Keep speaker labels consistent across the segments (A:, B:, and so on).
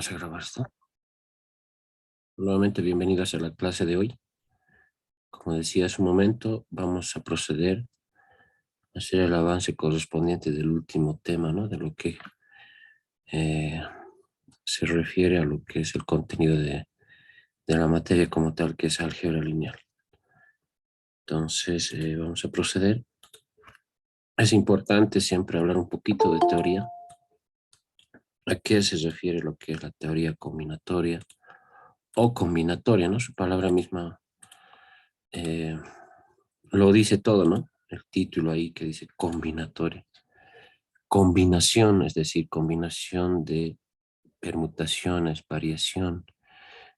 A: Vamos a grabar esto. Nuevamente, bienvenidos a la clase de hoy. Como decía hace un momento, vamos a proceder a hacer el avance correspondiente del último tema, ¿no? De lo que eh, se refiere a lo que es el contenido de la materia como tal, que es álgebra lineal. Entonces, vamos a proceder. Es importante siempre hablar un poquito de teoría. ¿A qué se refiere lo que es la teoría combinatoria o combinatoria, ¿no? Su palabra misma eh, lo dice todo, ¿no? El título ahí que dice combinatoria. Combinación, es decir, combinación de permutaciones, variación.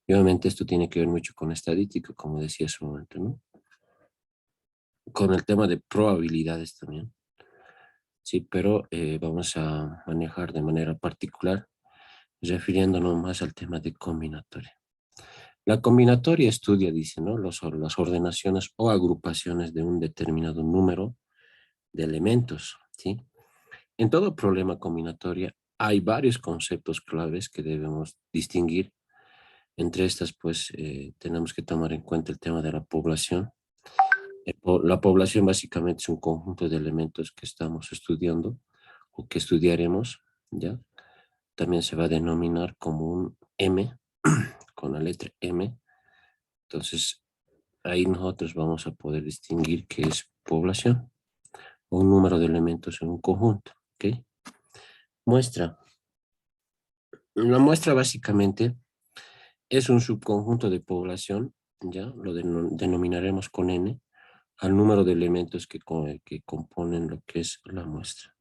A: Y obviamente esto tiene que ver mucho con estadística, como decía hace un momento, ¿no? Con el tema de probabilidades también. Sí, pero vamos a manejar de manera particular, refiriéndonos más al tema de combinatoria. La combinatoria estudia, dice, ¿no? Las ordenaciones o agrupaciones de un determinado número de elementos, ¿sí? En todo problema combinatorio hay varios conceptos claves que debemos distinguir. Entre estas, pues, tenemos que tomar en cuenta el tema de la población. La población básicamente es un conjunto de elementos que estamos estudiando o que estudiaremos, ¿ya? También se va a denominar como un M, con la letra M. Entonces, ahí nosotros vamos a poder distinguir qué es población o un número de elementos en un conjunto, ¿ok? Muestra. La muestra básicamente es un subconjunto de población, ya lo denominaremos con N, al número de elementos que componen lo que es la muestra.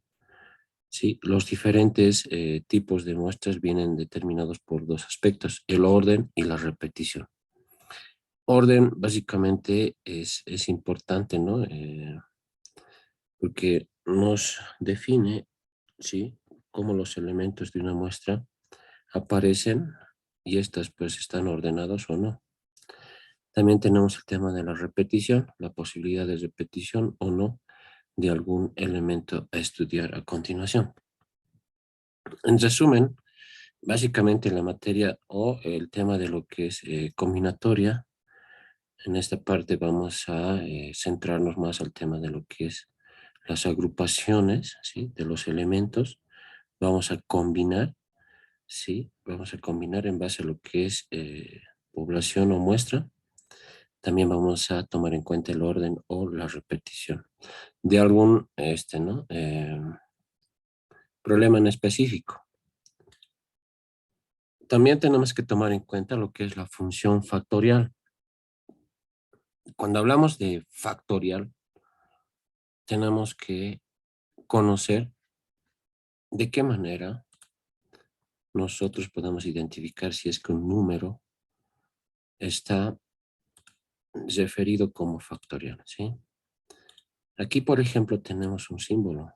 A: Sí, los diferentes tipos de muestras vienen determinados por dos aspectos, el orden y la repetición. Orden básicamente es importante, ¿no? Porque nos define, ¿sí? Cómo los elementos de una muestra aparecen y estas pues están ordenados o no. También tenemos el tema de la repetición, la posibilidad de repetición o no de algún elemento a estudiar a continuación. En resumen, básicamente la materia o el tema de lo que es combinatoria, en esta parte vamos a centrarnos más al tema de lo que es las agrupaciones, ¿sí? De los elementos. Vamos a combinar, ¿sí? Vamos a combinar en base a lo que es población o muestra. También vamos a tomar en cuenta el orden o la repetición de algún ¿no? Problema en específico. También tenemos que tomar en cuenta lo que es la función factorial. Cuando hablamos de factorial, tenemos que conocer de qué manera nosotros podemos identificar si es que un número está referido como factorial, ¿sí? Aquí, por ejemplo, tenemos un símbolo.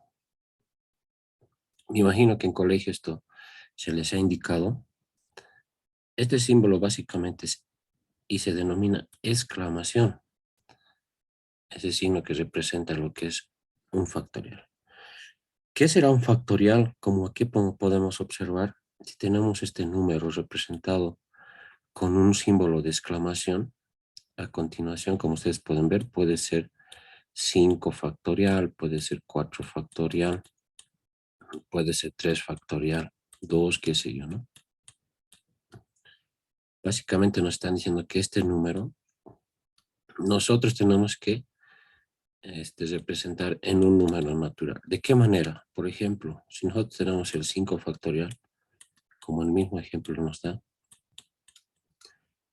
A: Me imagino que en colegio esto se les ha indicado. Este símbolo básicamente es y se denomina exclamación, ese signo que representa lo que es un factorial. ¿Qué será un factorial? Como aquí podemos observar, si tenemos este número representado con un símbolo de exclamación, a continuación, como ustedes pueden ver, puede ser 5 factorial, puede ser 4 factorial, puede ser 3 factorial, 2, qué sé yo, ¿no? Básicamente nos están diciendo que este número nosotros tenemos que representar en un número natural. ¿De qué manera? Por ejemplo, si nosotros tenemos el 5 factorial, como el mismo ejemplo nos da,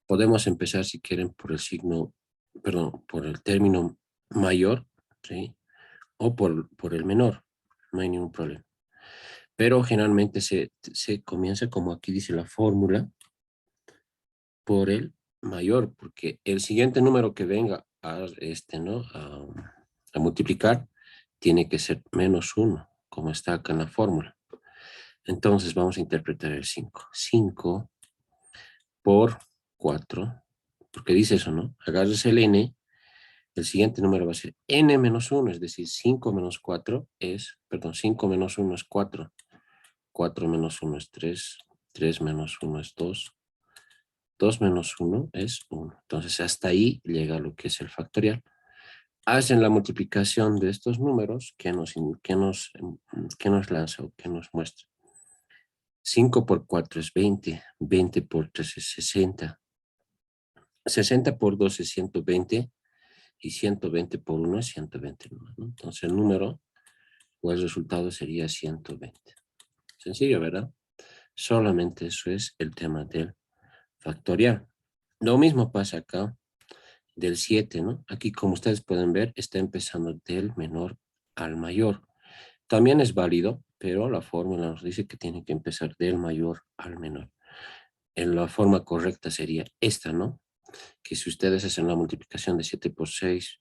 A: podemos empezar si quieren por el signo, perdón, por el término mayor, ¿sí? O por el menor, no hay ningún problema. Pero generalmente se comienza como aquí dice la fórmula, por el mayor, porque el siguiente número que venga ¿no? A multiplicar tiene que ser menos 1, como está acá en la fórmula. Entonces vamos a interpretar el 5. 5 por 4, porque dice eso, ¿no? Agarres el n, el siguiente número va a ser n menos 1, es decir, 5 menos 4 es, perdón, 5 menos 1 es 4, 4 menos 1 es 3, 3 menos 1 es 2. 2 menos 1 es 1. Entonces, hasta ahí llega lo que es el factorial. Hacen la multiplicación de estos números que nos lanza o que nos muestra. 5 por 4 es 20. 20 por 3 es 60. 60 por 2 es 120. Y 120 por 1 es 120. ¿No? Entonces, el número o el resultado sería 120. Sencillo, ¿verdad? Solamente eso es el tema del factorial. Lo mismo pasa acá del 7, ¿no? Aquí, como ustedes pueden ver, está empezando del menor al mayor. También es válido, pero la fórmula nos dice que tiene que empezar del mayor al menor. En la forma correcta sería esta, ¿no? Que si ustedes hacen la multiplicación de 7 por 6,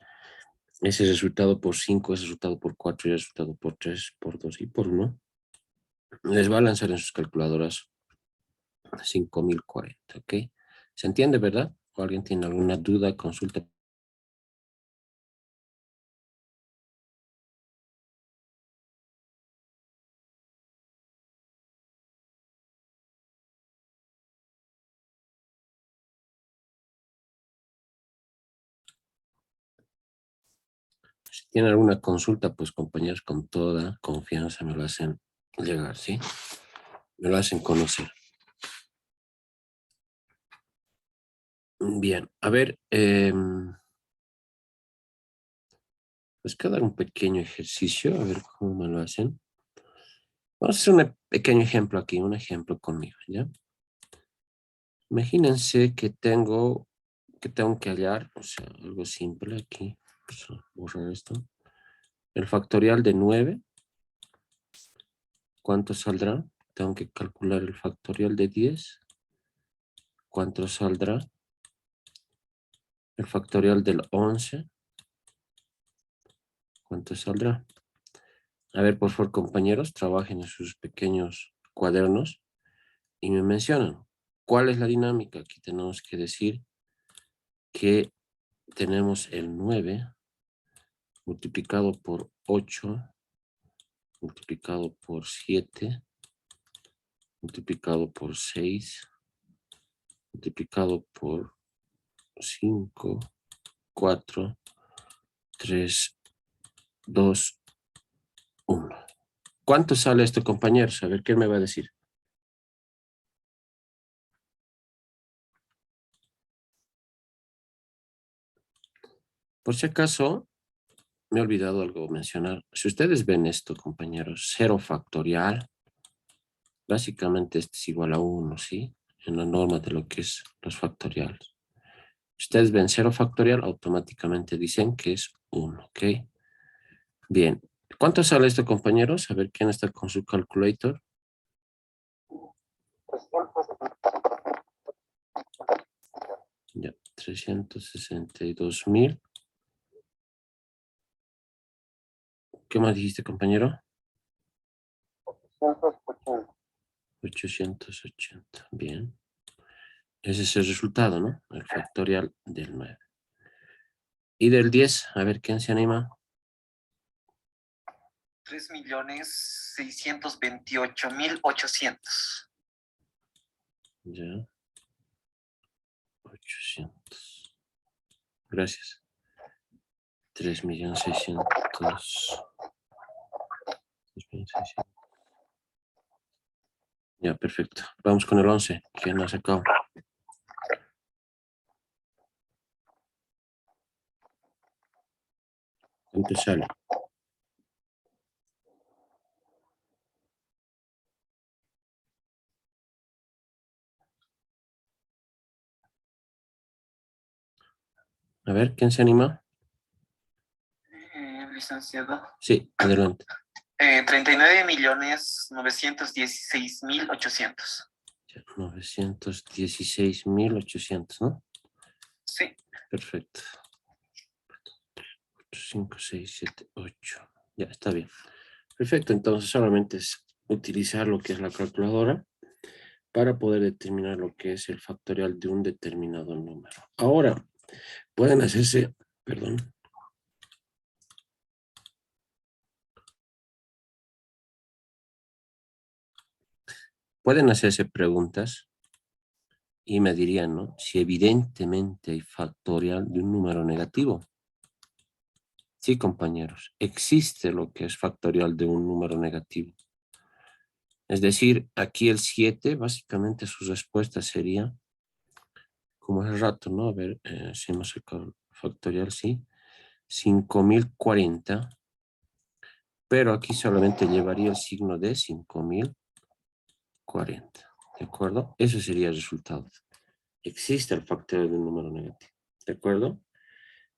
A: ese resultado por 5, ese resultado por 4 y el resultado por 3, por 2 y por 1, les va a lanzar en sus calculadoras 5040, ¿ok? ¿Se entiende, verdad? ¿O alguien tiene alguna duda, consulta? Si tienen alguna consulta, pues compañeros, con toda confianza me lo hacen llegar, ¿sí? Me lo hacen conocer. Bien, a ver, les quiero dar un pequeño ejercicio, a ver cómo me lo hacen. Vamos a hacer un pequeño ejemplo aquí, un ejemplo conmigo, ¿ya? Imagínense que tengo que hallar, o sea, algo simple aquí. Vamos a borrar esto. El factorial de 9, ¿cuánto saldrá? Tengo que calcular el factorial de 10. ¿Cuánto saldrá? El factorial del 11. ¿Cuánto saldrá? A ver, por favor, compañeros, trabajen en sus pequeños cuadernos y me mencionan cuál es la dinámica. Aquí tenemos que decir que tenemos el 9 multiplicado por 8, multiplicado por 7, multiplicado por 6, multiplicado por 5, 4, 3, 2, 1. ¿Cuánto sale esto, compañeros? A ver, ¿qué me va a decir? Por si acaso, me he olvidado algo mencionar. Si ustedes ven esto, compañeros, 0 factorial, básicamente este es igual a 1, ¿sí? En la norma de lo que es los factoriales. Ustedes ven 0 factorial, automáticamente dicen que es 1, ¿ok? Bien. ¿Cuánto sale esto, compañeros? A ver quién está con su calculator. Ya, 362,000. ¿Qué más dijiste, compañero? 880. Bien. Ese es el resultado, ¿no? El factorial del 9. Y del 10, a ver quién se anima.
B: 3.628.800.
A: Ya, 800. Gracias. 3.600.000. Ya, perfecto. Vamos con el 11. ¿Quién lo ha sacado? ¿Cuánto sale? A ver, ¿quién se anima?
B: Licenciado.
A: Sí, adelante.
B: 39.916.800.
A: 916,800, ¿no?
B: Sí.
A: Perfecto. 5, 6, 7, 8. Ya, está bien. Perfecto, entonces solamente es utilizar lo que es la calculadora para poder determinar lo que es el factorial de un determinado número. Ahora, pueden hacerse, perdón. Pueden hacerse preguntas y me dirían, ¿no? Si evidentemente hay factorial de un número negativo. Sí, compañeros, existe lo que es factorial de un número negativo. Es decir, aquí el 7, básicamente su respuesta sería, como hace rato, ¿no? A ver, si hemos sacado factorial, sí. 5040, pero aquí solamente llevaría el signo de 5040, ¿de acuerdo? Eso sería el resultado. Existe el factorial de un número negativo, ¿de acuerdo?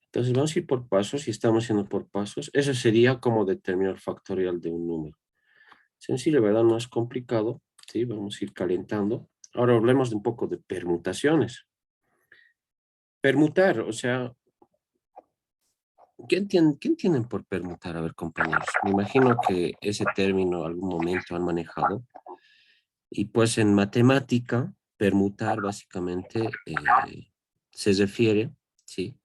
A: Entonces vamos a ir por pasos, si estamos yendo por pasos, eso sería como determinar el factorial de un número. Sencillo, ¿verdad? No es complicado, ¿sí? Vamos a ir calentando. Ahora hablemos de un poco de permutaciones. Permutar, o sea, ¿qué entienden por permutar? A ver, compañeros, me imagino que ese término algún momento han manejado. Y pues en matemática, permutar básicamente se refiere, ¿sí?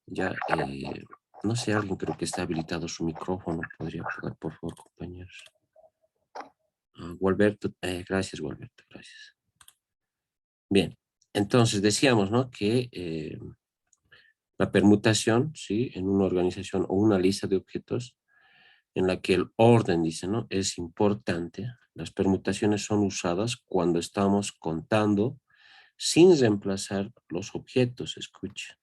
A: Ya, no sé, alguien creo que está habilitado su micrófono, podría apagar, por favor, compañeros. Gualberto, gracias, Gualberto, gracias. Bien, entonces decíamos, ¿no? Que la permutación, ¿sí? En una organización o una lista de objetos en la que el orden, dice, ¿no? Es importante. Las permutaciones son usadas cuando estamos contando sin reemplazar los objetos, escucha.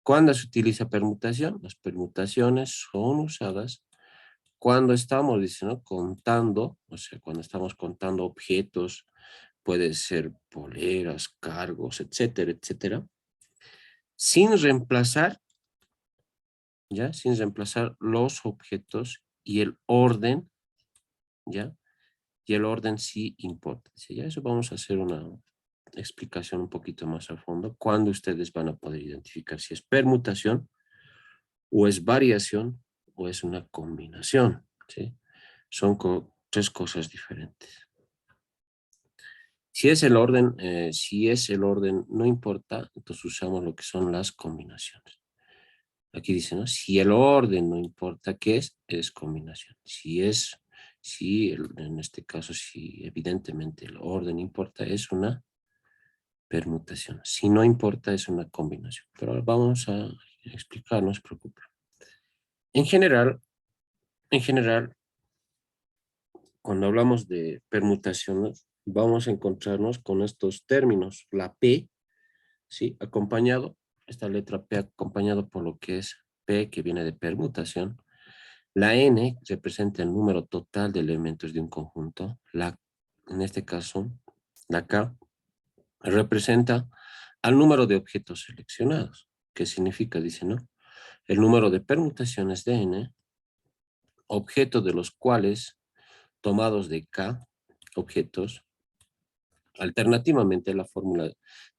A: ¿Cuándo se utiliza permutación? Las permutaciones son usadas cuando estamos, dice, ¿no? Contando, o sea, cuando estamos contando objetos, puede ser poleras, cargos, etcétera, etcétera, sin reemplazar, ¿ya? Sin reemplazar los objetos y el orden, ¿ya? Y el orden sí importa. ¿Sí? Ya eso vamos a hacer una explicación un poquito más a fondo, cuando ustedes van a poder identificar si es permutación o es variación o es una combinación, ¿sí? Son tres cosas diferentes. Si es el orden no importa, entonces usamos lo que son las combinaciones. Aquí dice, ¿no? Si el orden no importa, ¿qué es? Es combinación. En este caso, si evidentemente el orden importa, es una permutación. Si no importa, es una combinación. Pero ahora vamos a explicar, no se preocupe. En general, cuando hablamos de permutaciones, vamos a encontrarnos con estos términos. La P, ¿sí? Acompañado, esta letra P acompañado por lo que es P, que viene de permutación. La N representa el número total de elementos de un conjunto. En este caso, la K representa al número de objetos seleccionados. ¿Qué significa? Dice, ¿no? El número de permutaciones de N, objeto de los cuales, tomados de K, objetos. Alternativamente, la fórmula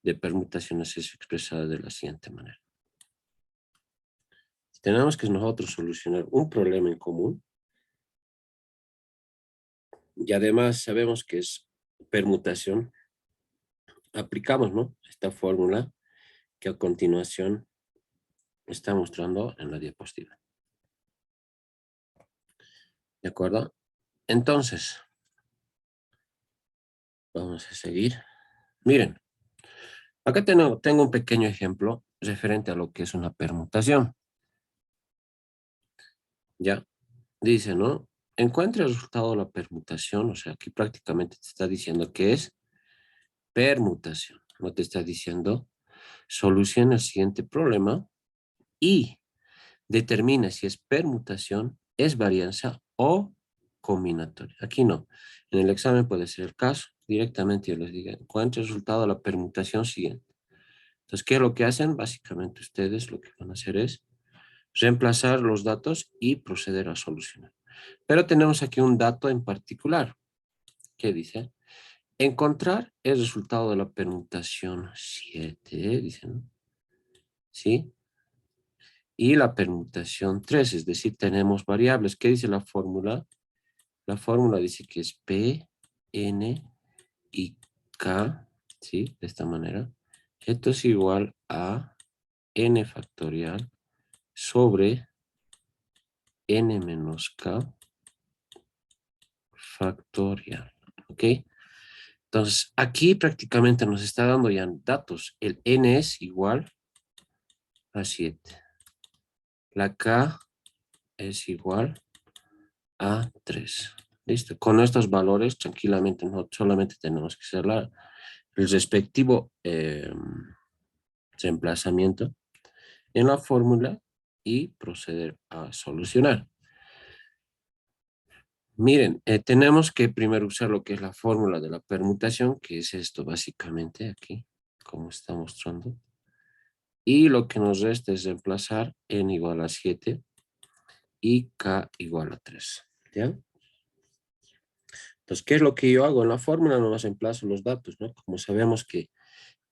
A: de permutaciones es expresada de la siguiente manera. Tenemos que nosotros solucionar un problema en común y además sabemos que es permutación. Aplicamos, ¿no? Esta fórmula que a continuación está mostrando en la diapositiva. ¿De acuerdo? Entonces, vamos a seguir. Miren, acá tengo un pequeño ejemplo referente a lo que es una permutación. ¿Ya? Dice, ¿no? Encuentre el resultado de la permutación, o sea, aquí prácticamente te está diciendo que es permutación. No te está diciendo soluciona el siguiente problema y determina si es permutación, es varianza o combinatoria. Aquí no. En el examen puede ser el caso. Directamente yo les digo, encuentre el resultado de la permutación siguiente. Entonces, ¿qué es lo que hacen? Básicamente ustedes lo que van a hacer es reemplazar los datos y proceder a solucionar. Pero tenemos aquí un dato en particular. ¿Qué dice? Encontrar el resultado de la permutación 7, dicen, ¿sí? Y la permutación 3, es decir, tenemos variables. ¿Qué dice la fórmula? La fórmula dice que es P, N y K, ¿sí? De esta manera. Esto es igual a N factorial sobre N menos K factorial. ¿ok? Entonces, aquí prácticamente nos está dando ya datos. El n es igual a 7. La k es igual a 3. ¿Listo? Con estos valores, tranquilamente, no solamente tenemos que hacer el respectivo reemplazamiento en la fórmula y proceder a solucionar. Miren, tenemos que primero usar lo que es la fórmula de la permutación, que es esto básicamente aquí, como está mostrando. Y lo que nos resta es reemplazar n igual a 7 y k igual a 3. ¿Ya? Entonces, ¿qué es lo que yo hago en la fórmula? No reemplazo los datos, ¿no? Como sabemos que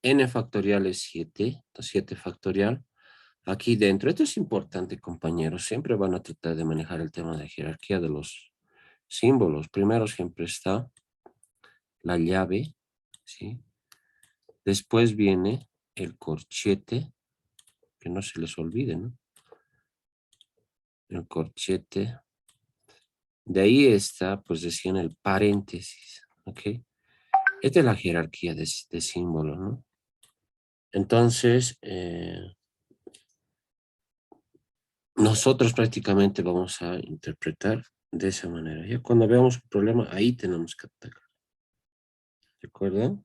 A: n factorial es 7, entonces 7 factorial. Aquí dentro, esto es importante, compañeros, siempre van a tratar de manejar el tema de jerarquía de los símbolos. Primero siempre está la llave, ¿sí? Después viene el corchete, que no se les olvide, ¿no? El corchete. De ahí está, pues recién el paréntesis, ¿ok? Esta es la jerarquía de símbolos, ¿no? Entonces, nosotros prácticamente vamos a interpretar de esa manera. Ya cuando veamos un problema, ahí tenemos que atacar. ¿De acuerdo?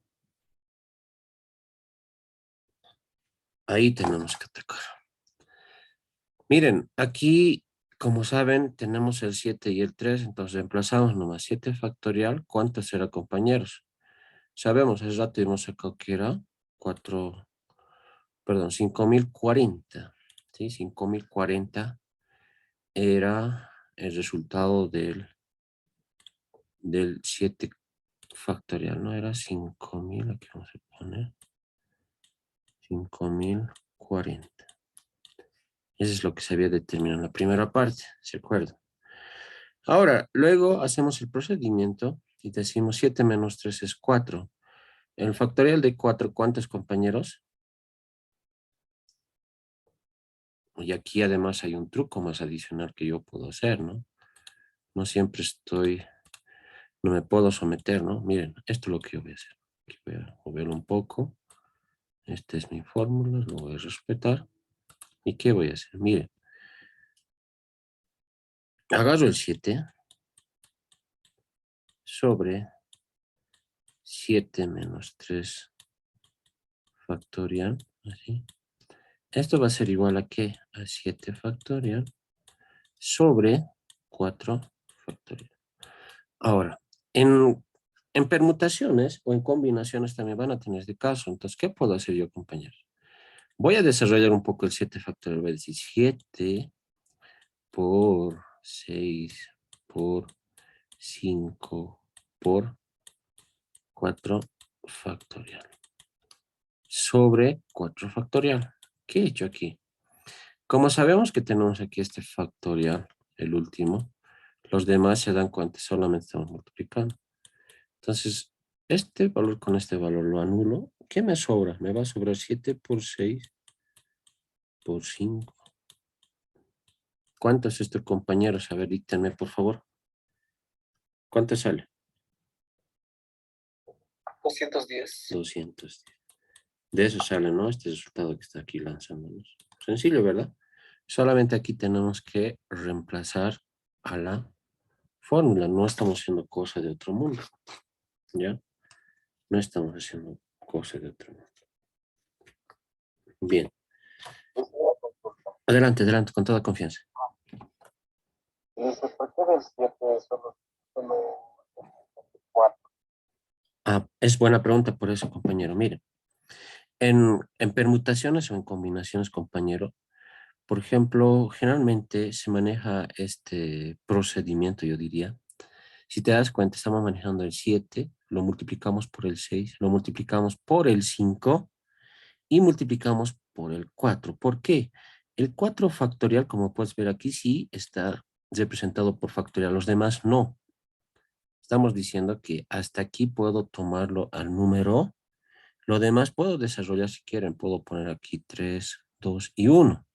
A: Ahí tenemos que atacar. Miren, aquí, como saben, tenemos el 7 y el 3, entonces reemplazamos nomás 7 factorial. ¿Cuánto será, compañeros? Sabemos, hace rato hemos sacado que era 4, perdón, 5040. ¿Sí? 5040 era el resultado del 7 factorial, ¿no? Era 5000, aquí vamos a poner 5040. Eso es lo que se había determinado en la primera parte, ¿se acuerdan? Ahora, luego hacemos el procedimiento y decimos 7 menos 3 es 4. El factorial de 4, ¿cuántos, compañeros? Y aquí además hay un truco más adicional que yo puedo hacer, ¿no? No siempre no me puedo someter, ¿no? Miren, esto es lo que yo voy a hacer. Aquí voy a moverlo un poco. Esta es mi fórmula, lo voy a respetar. ¿Y qué voy a hacer? Miren, agarro el 7 sobre 7 menos 3 factorial, así. Esto va a ser igual a ¿qué? A 7 factorial sobre 4 factorial. Ahora, en permutaciones o en combinaciones también van a tener este caso. Entonces, ¿qué puedo hacer yo, compañeros? Voy a desarrollar un poco el 7 factorial. Voy a decir 7 por 6 por 5 por 4 factorial sobre 4 factorial. ¿Qué he hecho aquí? Como sabemos que tenemos aquí este factorial, el último, los demás se dan cuenta, solamente estamos multiplicando. Entonces, este valor con este valor lo anulo. ¿Qué me sobra? Me va a sobrar 7 por 6 por 5. ¿Cuánto es esto, compañeros? A ver, díganme, por favor. ¿Cuánto sale? 210. 210. De eso sale, ¿no? Este resultado que está aquí lanzándonos. Sencillo, ¿verdad? Solamente aquí tenemos que reemplazar a la fórmula. No estamos haciendo cosa de otro mundo. ¿Ya? No estamos haciendo cosa de otro mundo. Bien. Adelante, adelante, con toda confianza. ¿Por qué del 7 solo 4? Ah, es buena pregunta por eso, compañero. Miren, en permutaciones o en combinaciones, compañero, por ejemplo, generalmente se maneja este procedimiento, yo diría. Si te das cuenta, estamos manejando el 7, lo multiplicamos por el 6, lo multiplicamos por el 5 y multiplicamos por el 4. ¿Por qué? El 4 factorial, como puedes ver aquí, sí está representado por factorial, los demás no. Estamos diciendo que hasta aquí puedo tomarlo al número. Lo demás puedo desarrollar si quieren. Puedo poner aquí 3, 2 y 1.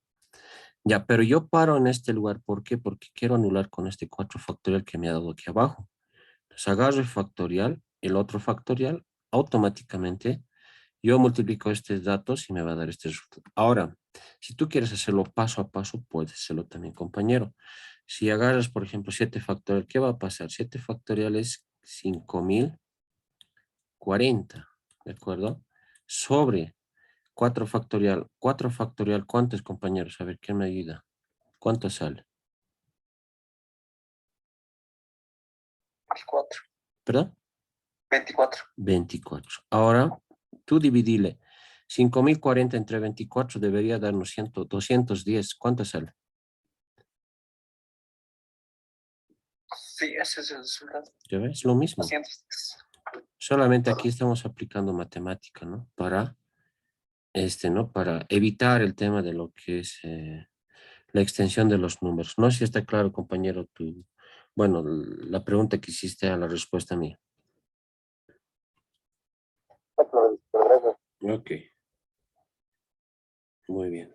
A: Ya, pero yo paro en este lugar. ¿Por qué? Porque quiero anular con este 4 factorial que me ha dado aquí abajo. Entonces agarro el factorial, el otro factorial, automáticamente yo multiplico estos datos y me va a dar este resultado. Ahora, si tú quieres hacerlo paso a paso, puedes hacerlo también, compañero. Si agarras, por ejemplo, 7 factorial, ¿qué va a pasar? 7 factorial es 5040, ¿de acuerdo? Sobre 4 factorial. 4 factorial, ¿cuántos, compañeros? A ver, ¿quién me ayuda? ¿Cuánto sale?
B: 24.
A: ¿Perdón?
B: 24.
A: 24. Ahora, tú dividile 5040 entre 24 debería darnos 100, 210. ¿Cuánto sale?
B: Sí, ese es el resultado.
A: ¿Ya ves? Lo mismo.
B: 210.
A: Solamente aquí estamos aplicando matemática, ¿no? ¿No? Para evitar el tema de lo que es la extensión de los números. No sé si está claro, compañero, bueno, la pregunta que hiciste a la respuesta mía. Ok, muy bien.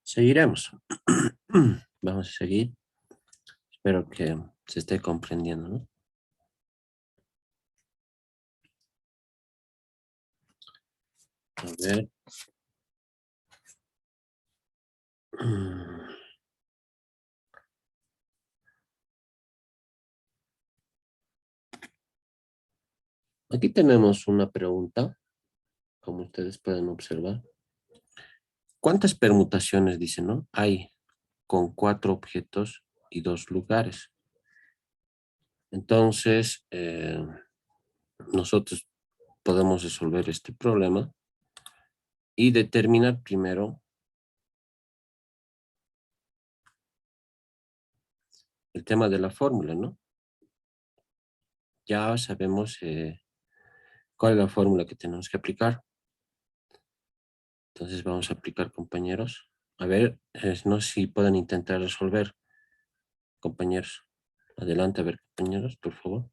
A: Seguiremos. Vamos a seguir. Espero que se esté comprendiendo, ¿no? A ver. Aquí tenemos una pregunta, como ustedes pueden observar. ¿Cuántas permutaciones, dice, no? Hay con 4 objetos y 2 lugares. Entonces, nosotros podemos resolver este problema y determinar primero el tema de la fórmula, ¿no? Ya sabemos cuál es la fórmula que tenemos que aplicar. Entonces vamos a aplicar, compañeros. A ver, no sé si pueden intentar resolver, compañeros. Adelante, a ver, compañeros, por favor.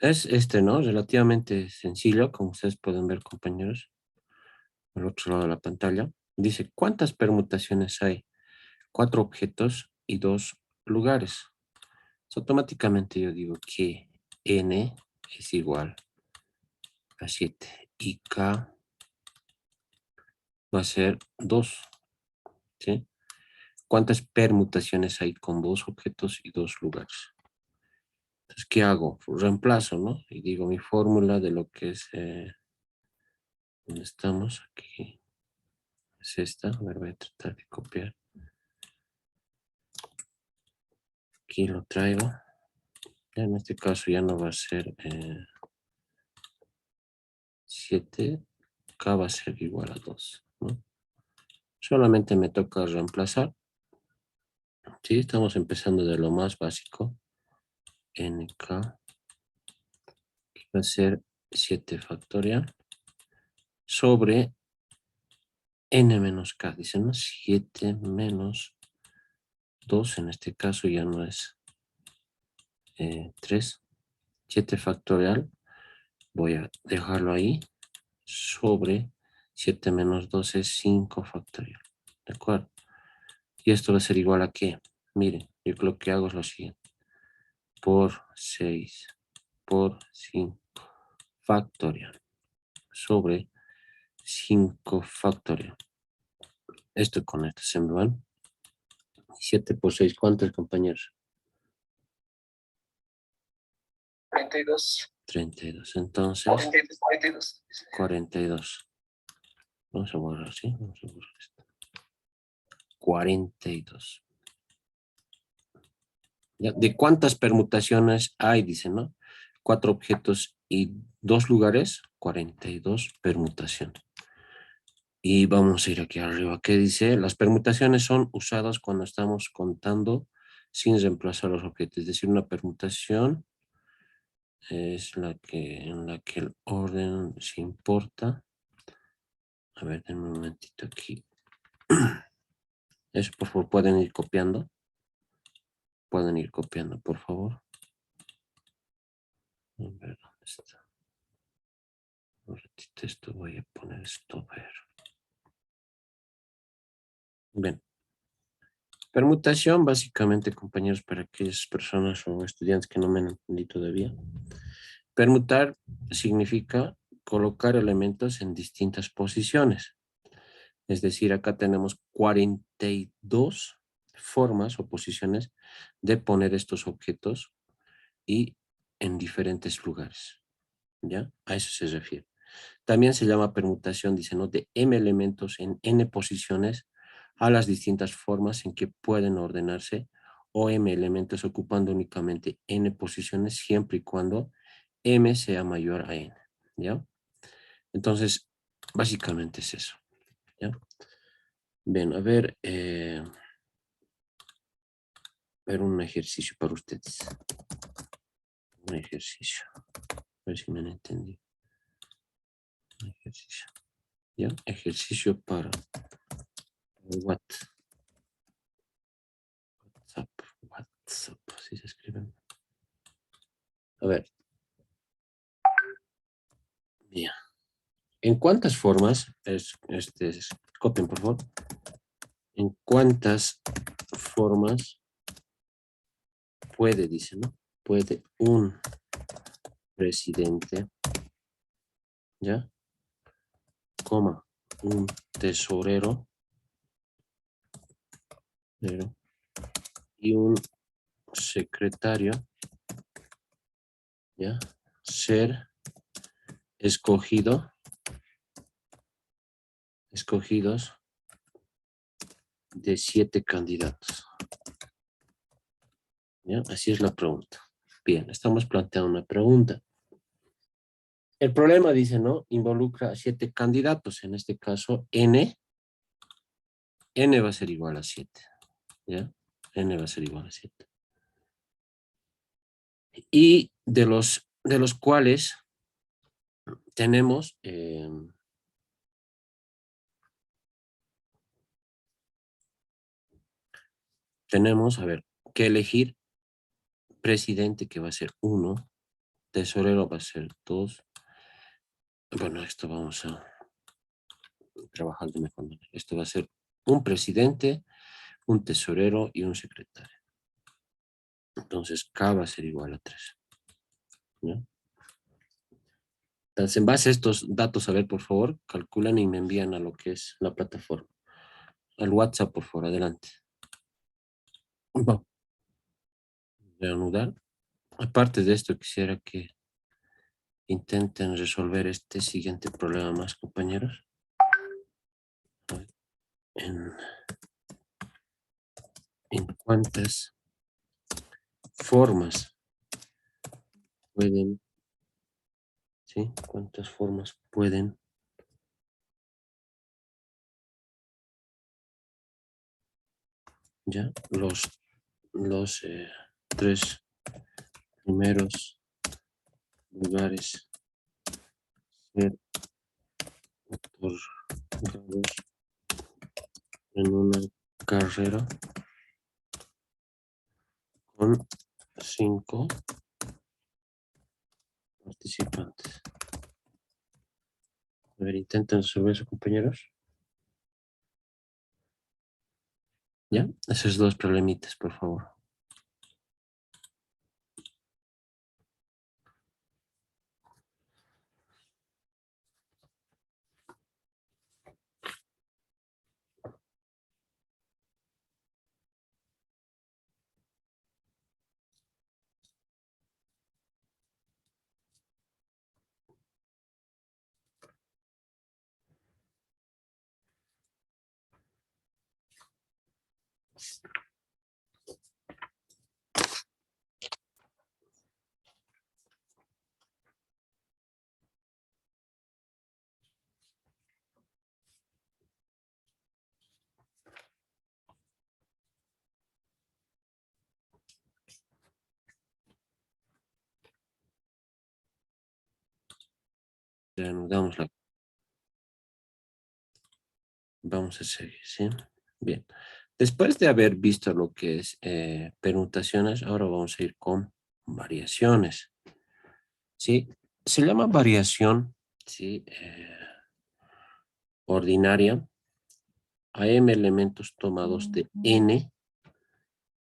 A: Es ¿no? Relativamente sencillo, como ustedes pueden ver, compañeros, al otro lado de la pantalla. Dice, ¿cuántas permutaciones hay? 4 objetos y 2 lugares. Automáticamente yo digo que n es igual a 7 y k va a ser 2, ¿sí? ¿Cuántas permutaciones hay con 2 objetos y 2 lugares? Entonces, ¿qué hago? Pues reemplazo, ¿no? Y digo mi fórmula de lo que es, ¿dónde estamos? Aquí es esta. A ver, voy a tratar de copiar. Aquí lo traigo. En este caso ya no va a ser 7, k va a ser igual a 2, ¿no? Solamente me toca reemplazar. Sí, estamos empezando de lo más básico. nk va a ser 7 factorial sobre n menos k. Dice, ¿no? 7 menos 2, en este caso ya no es 3. 7 factorial. Voy a dejarlo ahí. Sobre 7 menos 2 es 5 factorial. ¿De acuerdo? Y esto va a ser igual a ¿qué? Miren, yo lo que hago es lo siguiente. Por 6 por 5 factorial sobre 5 factorial. Esto con esto se me van. 7 por 6, ¿cuántos, compañeros?
B: 32.
A: 32. Entonces,
B: 42.
A: 42. Vamos a borrar, ¿sí? Vamos a borrar esto. 42. ¿Ya? ¿De cuántas permutaciones hay? Dice, ¿no? 4 objetos y 2 lugares, 42 permutaciones. Y vamos a ir aquí arriba. ¿Qué dice? Las permutaciones son usadas cuando estamos contando sin reemplazar los objetos. Es decir, una permutación es en la que el orden se importa. A ver, denme un momentito aquí. Eso, por favor, pueden ir copiando. Pueden ir copiando, por favor. A ver, ¿dónde está? Un ratito esto, voy a poner esto, a ver. Bien. Permutación, básicamente, compañeros, para aquellas personas o estudiantes que no me han entendido todavía. Permutar significa colocar elementos en distintas posiciones. Es decir, acá tenemos 42 formas o posiciones de poner estos objetos y en diferentes lugares. ¿Ya? A eso se refiere. También se llama permutación, dice, ¿no? De m elementos en n posiciones a las distintas formas en que pueden ordenarse o m elementos ocupando únicamente n posiciones siempre y cuando m sea mayor a n. ¿Ya? Entonces, básicamente es eso. ¿Ya? Bien, a ver un ejercicio para ustedes. Un ejercicio. A ver si me han entendido. Un ejercicio. ¿Ya? Ejercicio para WhatsApp. WhatsApp, así se escriben. A ver. Bien. ¿En cuántas formas? Copien, por favor. ¿En cuántas formas puede, dice, ¿no? Puede un presidente, ¿ya? Coma, un tesorero, y un secretario, ¿ya? Ser escogidos de 7 candidatos. ¿Ya? Así es la pregunta. Bien, estamos planteando una pregunta. El problema, dice, ¿no? Involucra a 7 candidatos. En este caso, n va a ser igual a 7. ¿Ya? N va a ser igual a 7. Y de los cuales tenemos a ver, que elegir presidente, que va a ser 1, tesorero va a ser 2. Bueno, esto vamos a trabajar de mejor manera. Esto va a ser un presidente, un tesorero y un secretario. Entonces, K va a ser igual a 3. ¿Ya? Entonces, en base a estos datos, a ver, por favor, calculan y me envían a lo que es la plataforma. Al WhatsApp, por favor, adelante. Vamos a reanudar. Aparte de esto, quisiera que intenten resolver este siguiente problema más, compañeros. En cuántas formas pueden, ¿sí? ¿Cuántas formas pueden ya los 3 primeros lugares ser otorgados en una carrera con 5 participantes? A ver, intenten resolver eso, compañeros. ¿Ya? Esos 2 problemitas, por favor. Reanudamos la... Vamos a seguir, ¿sí? Bien. Después de haber visto lo que es permutaciones, ahora vamos a ir con variaciones. ¿Sí? Se llama variación, ¿sí? Ordinaria a m elementos tomados de n,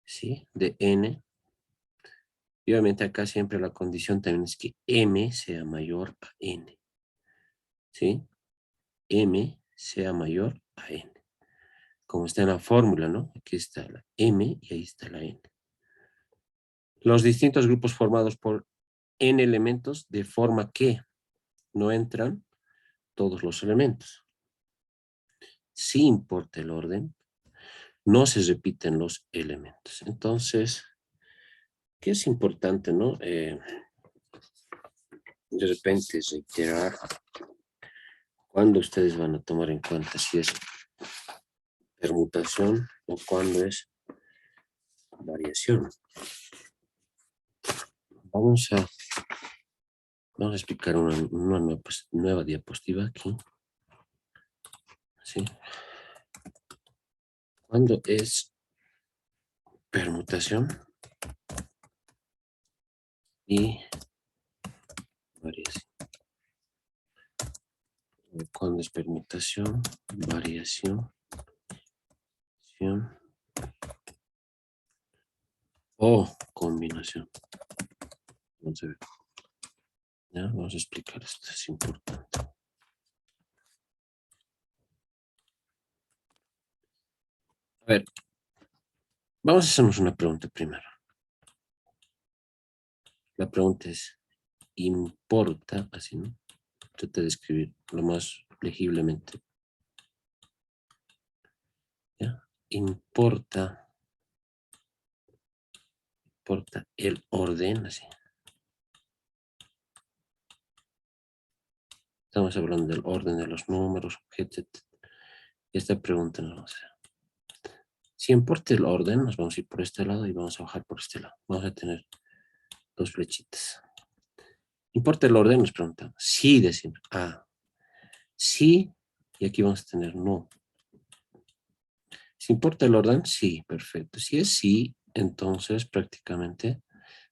A: ¿sí? De n. Y obviamente acá siempre la condición también es que m sea mayor a n, ¿sí? M sea mayor a n. Como está en la fórmula, ¿no? Aquí está la m y ahí está la n. Los distintos grupos formados por n elementos de forma que no entran todos los elementos. Si importa el orden, no se repiten los elementos. Entonces, ¿qué es importante, no? De repente reiterar cuándo ustedes van a tomar en cuenta si es permutación o cuándo es variación. Vamos a explicar una nueva diapositiva aquí. ¿Sí? ¿Cuándo es permutación y variación? ¿Cuándo es permutación, variación, o combinación? Vamos a ver. ¿Ya? Vamos a explicar esto, es importante. A ver, vamos a hacernos una pregunta primero. La pregunta es, ¿importa? Así, ¿no? Trata de escribir lo más legiblemente. ¿Ya? ¿Importa el orden? Así. Estamos hablando del orden de los números, objetos, etc. Esta pregunta nos vamos a hacer. Si importa el orden, nos vamos a ir por este lado y vamos a bajar por este lado. Vamos a tener dos flechitas. ¿Importa el orden? Nos preguntamos. Sí, decimos. Sí, y aquí vamos a tener no. ¿Si importa el orden? Sí, perfecto. Si es sí, entonces prácticamente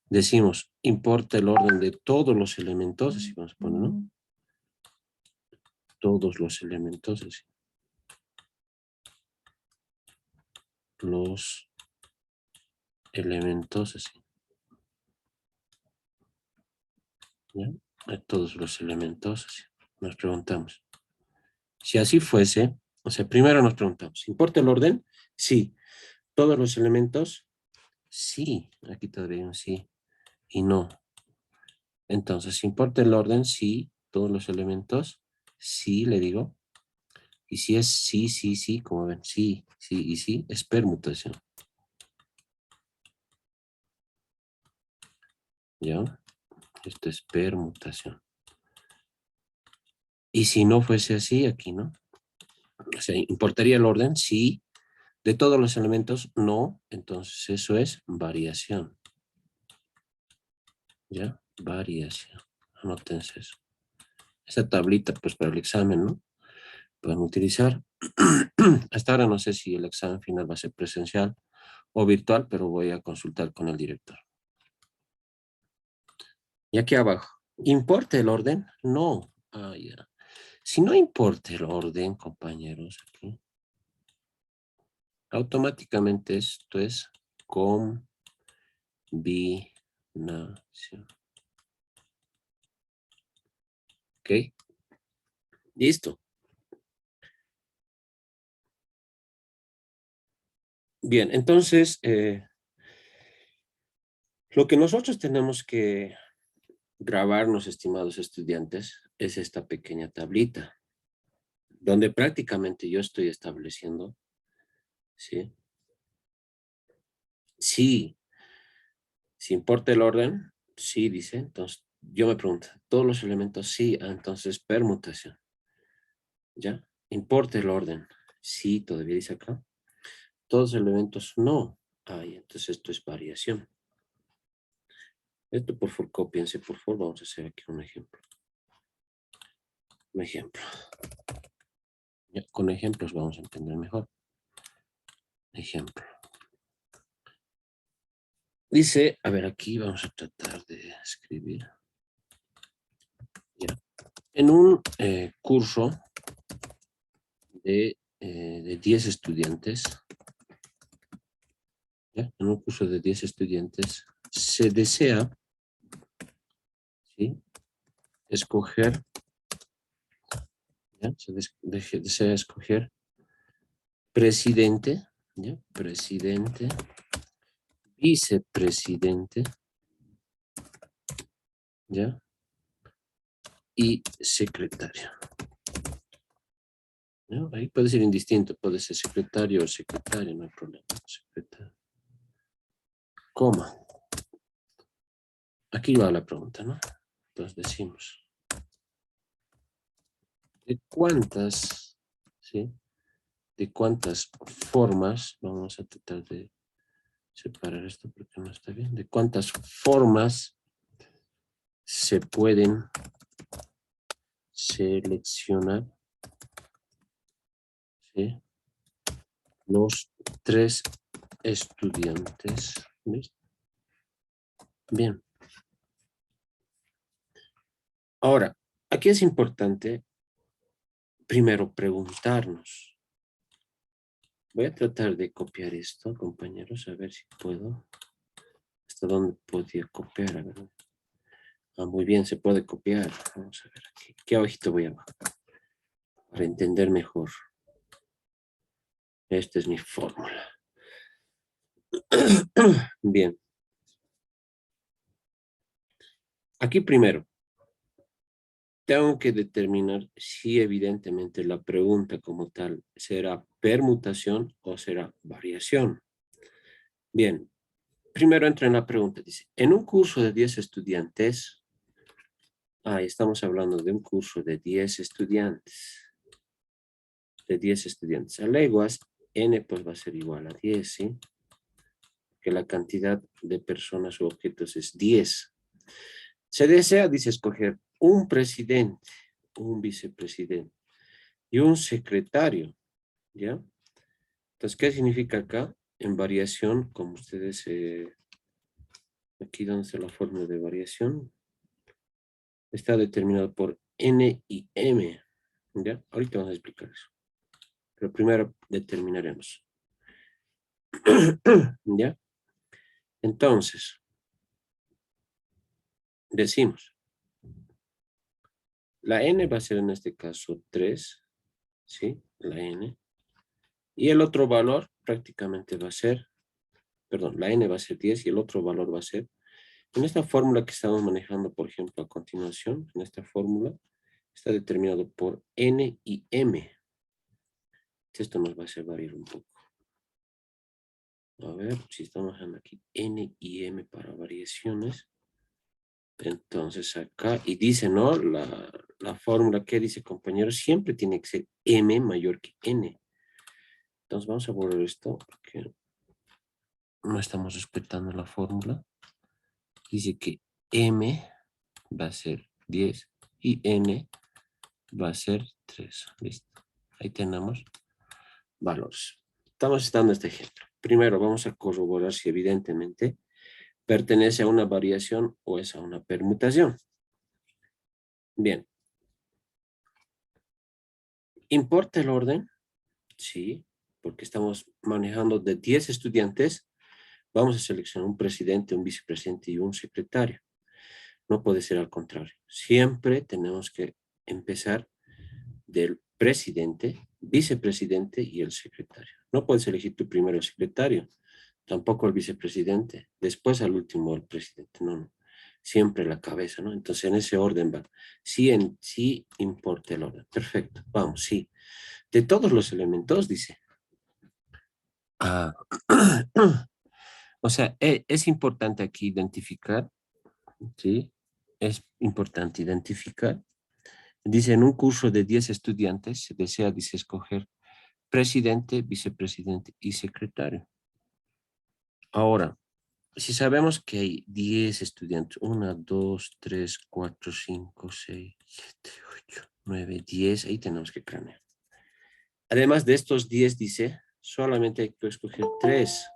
A: decimos, importa el orden de todos los elementos, así vamos a poner, ¿no? Todos los elementos, así. Los elementos, así. ¿Ya? A todos los elementos, así. Nos preguntamos. Si así fuese, o sea, primero nos preguntamos, ¿importa el orden? Sí. ¿Todos los elementos? Sí. Aquí todavía hay un sí y no. Entonces, ¿importa el orden? Sí. ¿Todos los elementos? Sí, le digo. Y si es sí, sí, sí, como ven, sí, sí y sí, es permutación. ¿Ya? Esto es permutación. Y si no fuese así, aquí, ¿no? O sea, ¿importaría el orden? Sí. ¿De todos los elementos? No. Entonces, eso es variación. ¿Ya? Variación. Anótense eso. Esa tablita, pues, para el examen, ¿no? Pueden utilizar. Hasta ahora no sé si el examen final va a ser presencial o virtual, pero voy a consultar con el director. Y aquí abajo, ¿importa el orden? No. Ya. Si no importa el orden, compañeros, aquí, automáticamente esto es combinación. ¿Ok? Listo. Bien, entonces, lo que nosotros tenemos que grabarnos, estimados estudiantes, es esta pequeña tablita, donde prácticamente yo estoy estableciendo, ¿sí? Sí, si importa el orden, sí, dice. Entonces, yo me pregunto, ¿todos los elementos? Sí, entonces permutación. ¿Ya? ¿Importa el orden? Sí, todavía dice acá. Todos los elementos, no. Entonces esto es variación. Esto por favor, cópiense, por favor. Vamos a hacer aquí un ejemplo. Un ejemplo. Ya, con ejemplos vamos a entender mejor. Ejemplo. Dice, a ver, aquí vamos a tratar de escribir. Ya. En un curso de 10 estudiantes, ¿ya? En un curso de 10 estudiantes, se desea, ¿sí?, escoger, ¿ya? Desea escoger presidente, ¿ya? Presidente, vicepresidente, ¿ya? Y secretario. ¿No? Ahí puede ser indistinto, puede ser secretario o secretaria, no hay problema. Secretario. Coma. Aquí va la pregunta, ¿no? Entonces decimos, ¿de cuántas, sí? ¿De cuántas formas, vamos a tratar de separar esto porque no está bien, de cuántas formas se pueden seleccionar, ¿sí?, los 3 estudiantes? ¿Listo? Bien. Ahora, aquí es importante primero preguntarnos. Voy a tratar de copiar esto, compañeros, a ver si puedo. ¿Hasta dónde podía copiar? A ver. Ah, muy bien, se puede copiar. Vamos a ver aquí. ¿Qué hojito voy a bajar? Para entender mejor. Esta es mi fórmula. Bien. Aquí primero, tengo que determinar si evidentemente la pregunta como tal será permutación o será variación. Bien, primero entra en la pregunta. Dice, en un curso de 10 estudiantes, estamos hablando de un curso de 10 estudiantes. De 10 estudiantes. A leguas, n pues va a ser igual a 10, ¿sí? Que la cantidad de personas o objetos es 10. Se desea, dice, escoger un presidente, un vicepresidente y un secretario, ¿ya? Entonces, ¿qué significa acá? En variación, como ustedes, aquí donde está la fórmula de variación, está determinado por n y m, ¿ya? Ahorita vamos a explicar eso. Pero primero determinaremos. ¿Ya? Entonces, decimos, la n va a ser en este caso 3, ¿sí? La n. Y el otro valor prácticamente va a ser, perdón, la n va a ser 10 y el otro valor va a ser, en esta fórmula que estamos manejando, por ejemplo, a continuación, en esta fórmula, está determinado por n y m. Esto nos va a hacer variar un poco. A ver, si estamos manejando aquí n y m para variaciones, entonces acá, y dice, ¿no? La fórmula que dice, compañero, siempre tiene que ser m mayor que n. Entonces vamos a borrar esto porque no estamos respetando la fórmula. Dice que m va a ser 10 y n va a ser 3. Listo. Ahí tenemos valores. Estamos dando este ejemplo. Primero vamos a corroborar si evidentemente pertenece a una variación o es a una permutación. Bien. ¿Importa el orden? Sí, porque estamos manejando de 10 estudiantes. Vamos a seleccionar un presidente, un vicepresidente y un secretario. No puede ser al contrario. Siempre tenemos que empezar del presidente, vicepresidente y el secretario. No puedes elegir tú primero el secretario, tampoco el vicepresidente, después al último el presidente. No, no. Siempre la cabeza, ¿no? Entonces en ese orden va. Sí importa el orden. Perfecto. Vamos, sí. De todos los elementos, dice. O sea, es importante aquí identificar, ¿sí? Es importante identificar. Dice, en un curso de 10 estudiantes, se desea, dice, escoger presidente, vicepresidente y secretario. Ahora, si sabemos que hay 10 estudiantes, 1, 2, 3, 4, 5, 6, 7, 8, 9, 10, ahí tenemos que cranear. Además de estos 10, dice, solamente hay que escoger 3.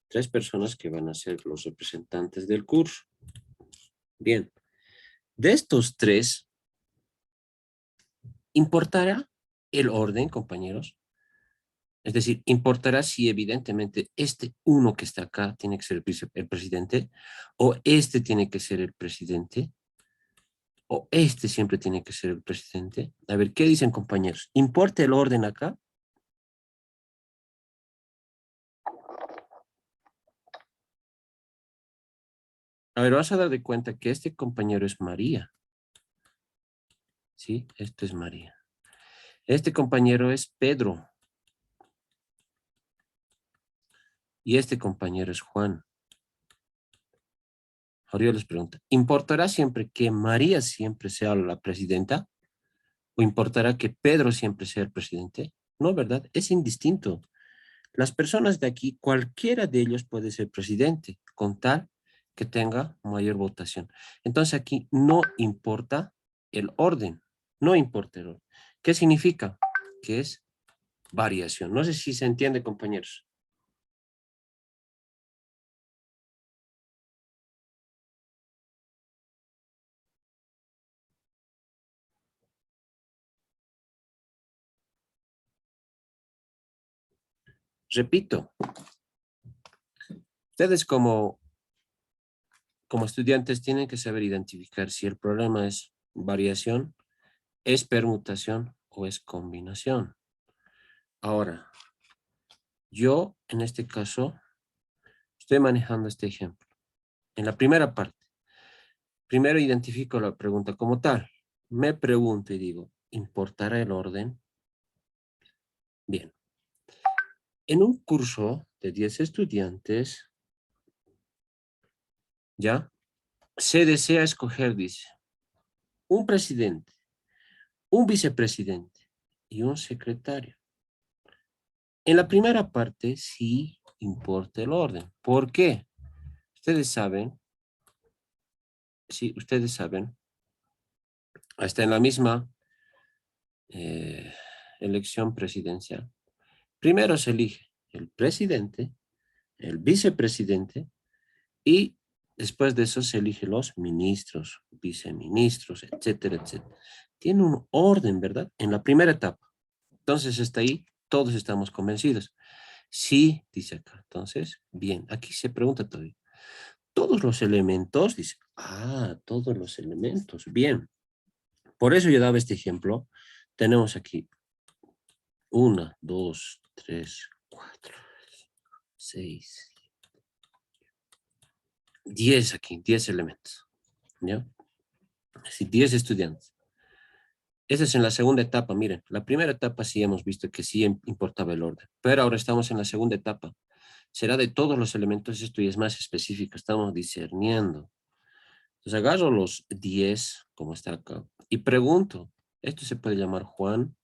A: 3 personas que van a ser los representantes del curso. Bien. De estos 3, ¿importará el orden, compañeros? Es decir, importará si evidentemente este uno que está acá tiene que ser el presidente, o este tiene que ser el presidente, o este siempre tiene que ser el presidente. A ver, ¿qué dicen, compañeros? ¿Importa el orden acá? A ver, vas a dar de cuenta que este compañero es María. ¿Sí? Este es María. Este compañero es Pedro. Y este compañero es Juan. Ahora yo les pregunto, ¿importará siempre que María siempre sea la presidenta? ¿O importará que Pedro siempre sea el presidente? No, ¿verdad? Es indistinto. Las personas de aquí, cualquiera de ellos puede ser presidente, con tal que tenga mayor votación. Entonces aquí no importa el orden, no importa el orden. ¿Qué significa? Que es variación. No sé si se entiende, compañeros. Repito, ustedes como estudiantes tienen que saber identificar si el problema es variación, es permutación o es combinación. Ahora, yo en este caso estoy manejando este ejemplo. En la primera parte, primero identifico la pregunta como tal. Me pregunto y digo, ¿importará el orden? Bien. En un curso de 10 estudiantes, ¿ya? Se desea escoger, dice, un presidente, un vicepresidente y un secretario. En la primera parte sí importa el orden. ¿Por qué? Ustedes saben, sí, ustedes saben, hasta en la misma elección presidencial. Primero se elige el presidente, el vicepresidente y después de eso se eligen los ministros, viceministros, etcétera, etcétera. Tiene un orden, ¿verdad? En la primera etapa. Entonces hasta ahí todos estamos convencidos. Sí, dice acá. Entonces, bien, aquí se pregunta todavía. Todos los elementos, dice, todos los elementos, bien. Por eso yo daba este ejemplo. Tenemos aquí 1, 2, 3, 4, 6, 10 aquí, 10 elementos. ¿Ya? Así, 10 estudiantes. Esa es en la segunda etapa, miren. La primera etapa sí hemos visto que sí importaba el orden, pero ahora estamos en la segunda etapa. Será de todos los elementos, esto ya es más específico, estamos discerniendo. Entonces agarro los 10, como está acá, y pregunto, ¿esto se puede llamar Juan?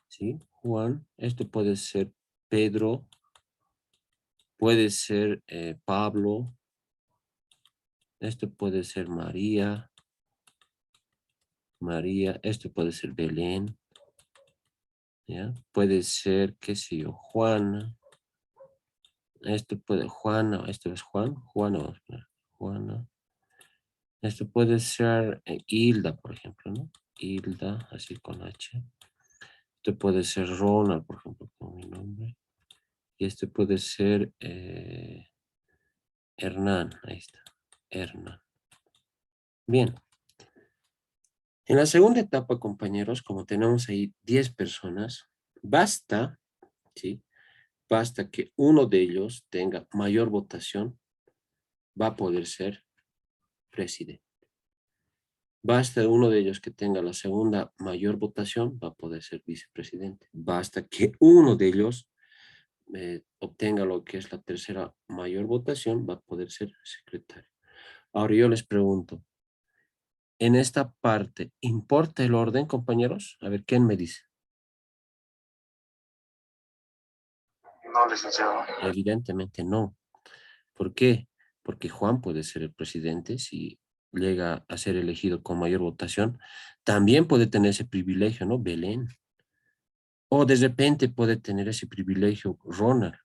A: ¿Sí? Juan, esto puede ser Pedro, puede ser Pablo, esto puede ser María, esto puede ser Belén, ¿ya? Puede ser, qué sé yo, Juana, esto puede, Juana, esto es Juana, vamos a poner, Juana, esto puede ser Hilda, por ejemplo, ¿no? Hilda, así con H. Esto puede ser Ronald, por ejemplo, con mi nombre. Y este puede ser Hernán, ahí está, Hernán. Bien. En la segunda etapa, compañeros, como tenemos ahí 10 personas, basta, ¿sí? Basta que uno de ellos tenga mayor votación, va a poder ser presidente. Basta uno de ellos que tenga la segunda mayor votación, va a poder ser vicepresidente. Basta que uno de ellos obtenga lo que es la tercera mayor votación, va a poder ser secretario. Ahora yo les pregunto, en esta parte, ¿importa el orden, compañeros? A ver, ¿quién me dice?
B: No, licenciado.
A: Evidentemente no. ¿Por qué? Porque Juan puede ser el presidente si llega a ser elegido con mayor votación, también puede tener ese privilegio, ¿no? Belén. O de repente puede tener ese privilegio Ronald.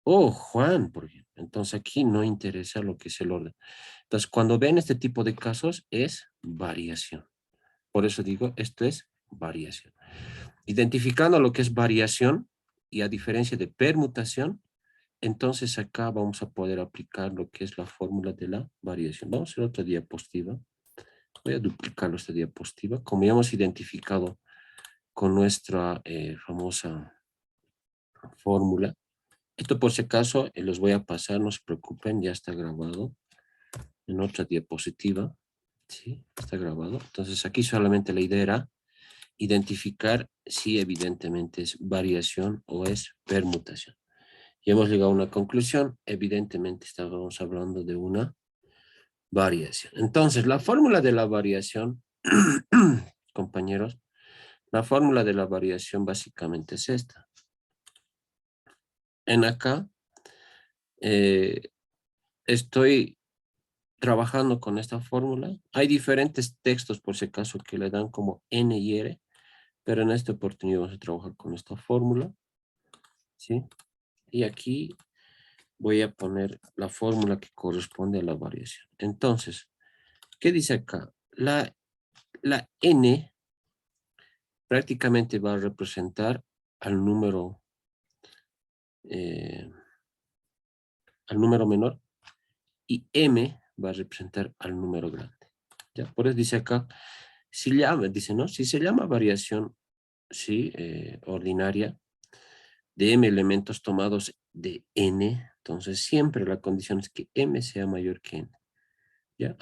A: O Juan, por ejemplo. Entonces aquí no interesa lo que es el orden. Entonces cuando ven este tipo de casos es variación. Por eso digo, esto es variación. Identificando lo que es variación y a diferencia de permutación, entonces acá vamos a poder aplicar lo que es la fórmula de la variación. Vamos a hacer otra diapositiva. Voy a duplicar esta diapositiva. Como ya hemos identificado con nuestra famosa fórmula. Esto por si acaso los voy a pasar, no se preocupen, ya está grabado en otra diapositiva. Sí, está grabado. Entonces aquí solamente la idea era identificar si evidentemente es variación o es permutación. Y hemos llegado a una conclusión, evidentemente estábamos hablando de una variación. Entonces, la fórmula de la variación, compañeros, la fórmula de la variación básicamente es esta. En acá estoy trabajando con esta fórmula. Hay diferentes textos por si acaso que le dan como N y R, pero en esta oportunidad vamos a trabajar con esta fórmula, ¿sí? Y aquí voy a poner la fórmula que corresponde a la variación. Entonces, ¿qué dice acá? La N prácticamente va a representar al número menor y M va a representar al número grande. ¿Ya? Por eso dice acá, dice, ¿no? Si se llama variación, sí, ordinaria, de M elementos tomados de N, entonces siempre la condición es que M sea mayor que N. ¿Ya?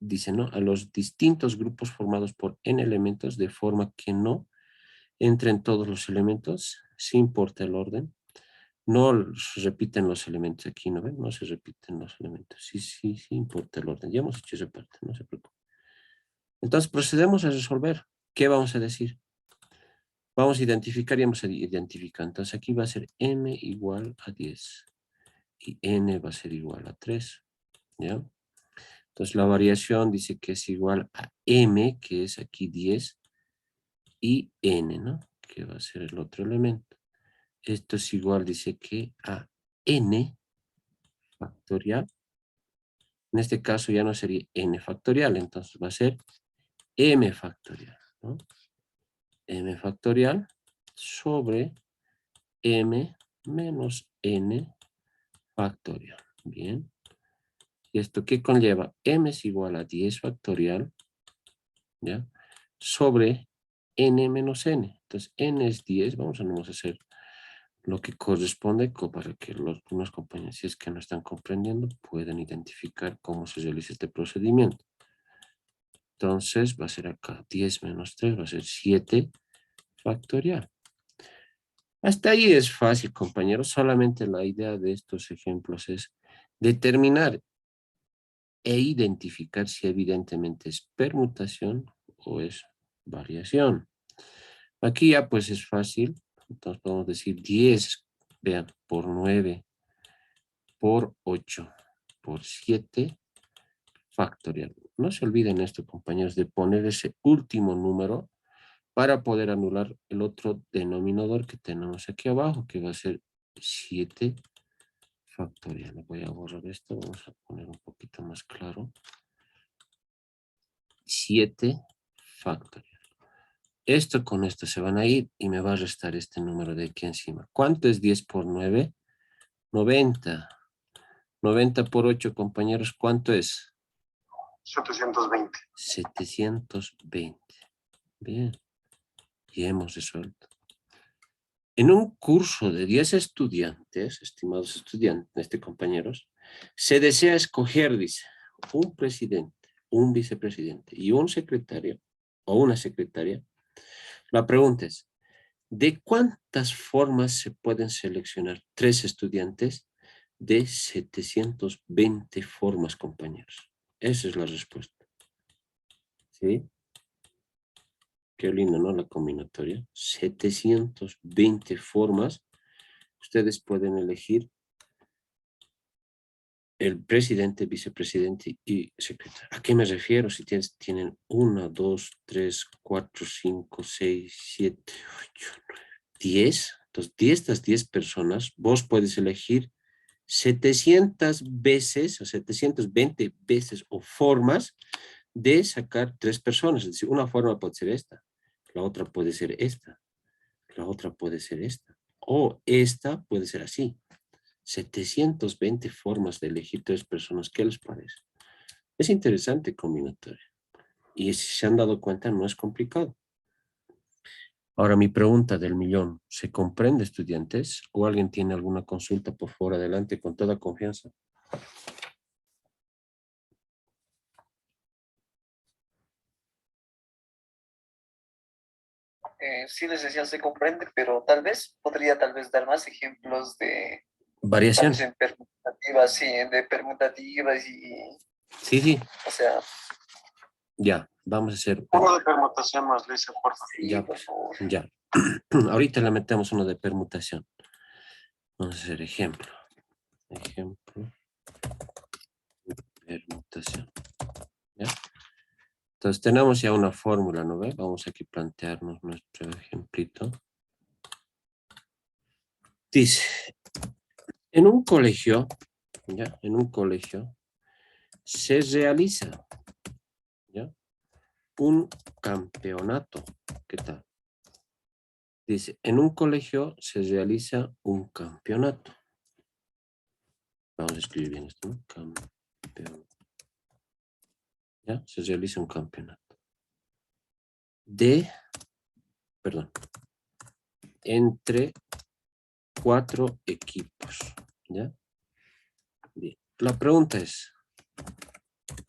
A: Dice, ¿no? A los distintos grupos formados por N elementos de forma que no entren todos los elementos, sí importa el orden. No se repiten los elementos aquí, ¿no ven? No se repiten los elementos. Sí importa el orden. Ya hemos hecho esa parte, no se preocupen. Entonces procedemos a resolver. ¿Qué vamos a decir? Vamos a identificar y vamos a identificar. Entonces aquí va a ser M igual a 10 y N va a ser igual a 3. ¿Ya? Entonces la variación dice que es igual a M, que es aquí 10, y N, ¿no? Que va a ser el otro elemento. Esto es igual, dice que a N factorial. En este caso ya no sería N factorial, entonces va a ser M factorial, ¿no? M factorial sobre M menos N factorial. Bien. ¿Y esto qué conlleva? M es igual a 10 factorial, ¿ya? Sobre N menos N. Entonces, N es 10. Vamos a hacer lo que corresponde para que algunos compañeros, si es que no están comprendiendo, puedan identificar cómo se realiza este procedimiento. Entonces, va a ser acá 10 menos 3, va a ser 7 factorial. Hasta ahí es fácil, compañeros. Solamente la idea de estos ejemplos es determinar e identificar si evidentemente es permutación o es variación. Aquí ya pues es fácil. Entonces podemos decir 10, vean, por 9, por 8, por 7 factorial. No se olviden esto, compañeros, de poner ese último número para poder anular el otro denominador que tenemos aquí abajo, que va a ser 7 factorial. Voy a borrar esto, vamos a poner un poquito más claro. 7 factorial. Esto con esto se van a ir y me va a restar este número de aquí encima. ¿Cuánto es 10 por 9? 90. 90 por 8, compañeros, ¿cuánto es?
B: 720.
A: 720. Bien, y hemos resuelto. En un curso de 10 estudiantes, estimados estudiantes, compañeros, se desea escoger, dice, un presidente, un vicepresidente y un secretario o una secretaria. La pregunta es, ¿de cuántas formas se pueden seleccionar 3 estudiantes? De 720 formas, compañeros. Esa es la respuesta. ¿Sí? Qué lindo, ¿no? La combinatoria. 720 formas. Ustedes pueden elegir el presidente, vicepresidente y secretario. ¿A qué me refiero? Si tienen 1, 2, 3, 4, 5, 6, 7, 8, 9, 10. Entonces, de estas 10 personas, vos puedes elegir 700 veces o 720 veces o formas de sacar 3 personas. Es decir, una forma puede ser esta, la otra puede ser esta, la otra puede ser esta, o esta puede ser así. 720 formas de elegir 3 personas. ¿Qué les parece? Es interesante combinatoria. Y si se han dado cuenta, no es complicado. Ahora, mi pregunta del millón, ¿se comprende, estudiantes? ¿O alguien tiene alguna consulta por favor? Adelante, con toda confianza.
C: Sí, les decía, se comprende, pero podría dar más ejemplos de, tal
A: Variación.
C: vez en permutativas, sí, de permutativas y,
A: Sí, sí.
C: o sea,
A: Ya, vamos a hacer.
B: Uno de permutación más, Luisa, por favor.
C: sí,
A: Ya,
C: por
A: pues,
C: favor.
A: ya. Ahorita le metemos uno de permutación. Vamos a hacer ejemplo. Ejemplo. Permutación. ¿Ya? Entonces tenemos ya una fórmula, ¿no ve? Vamos aquí a plantearnos nuestro ejemplito. Dice, en un colegio, ¿ya? En un colegio se realiza, ¿ya? Un campeonato. ¿Qué tal? Dice, en un colegio se realiza un campeonato. Vamos a escribir bien esto, ¿no? Campeonato. ¿Ya? Se realiza un campeonato. Entre 4 equipos, ¿ya? Bien. La pregunta es, ¿de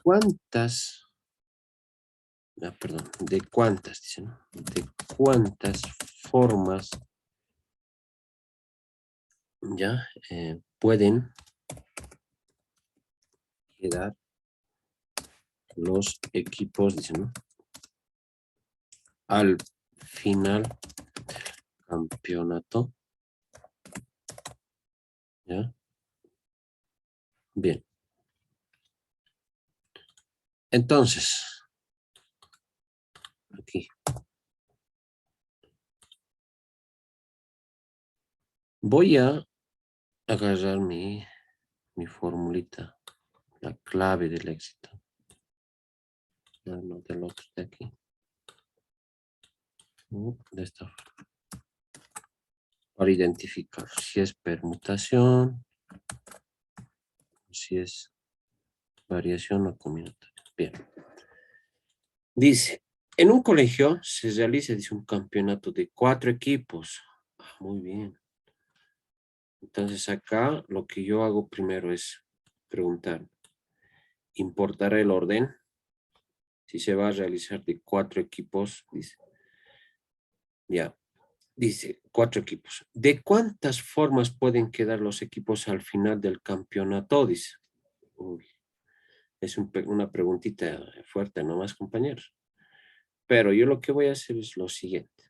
A: cuántas, dicen, ¿no? ¿De cuántas formas, ya, pueden quedar los equipos, dicen, ¿no? Al final campeonato, ¿ya? Bien. Entonces, aquí. Voy a agarrar mi formulita, la clave del éxito. No, del otro de aquí. De esta forma. Para identificar si es permutación, si es variación o combinatoria. Bien. Dice, en un colegio se realiza, dice, un campeonato de 4 equipos. Muy bien. Entonces acá lo que yo hago primero es preguntar, ¿importará el orden? Si se va a realizar de 4 equipos, dice. Ya, dice 4 equipos. ¿De cuántas formas pueden quedar los equipos al final del campeonato? Dice. Uy, es una preguntita fuerte, ¿no más, compañeros? Pero yo lo que voy a hacer es lo siguiente.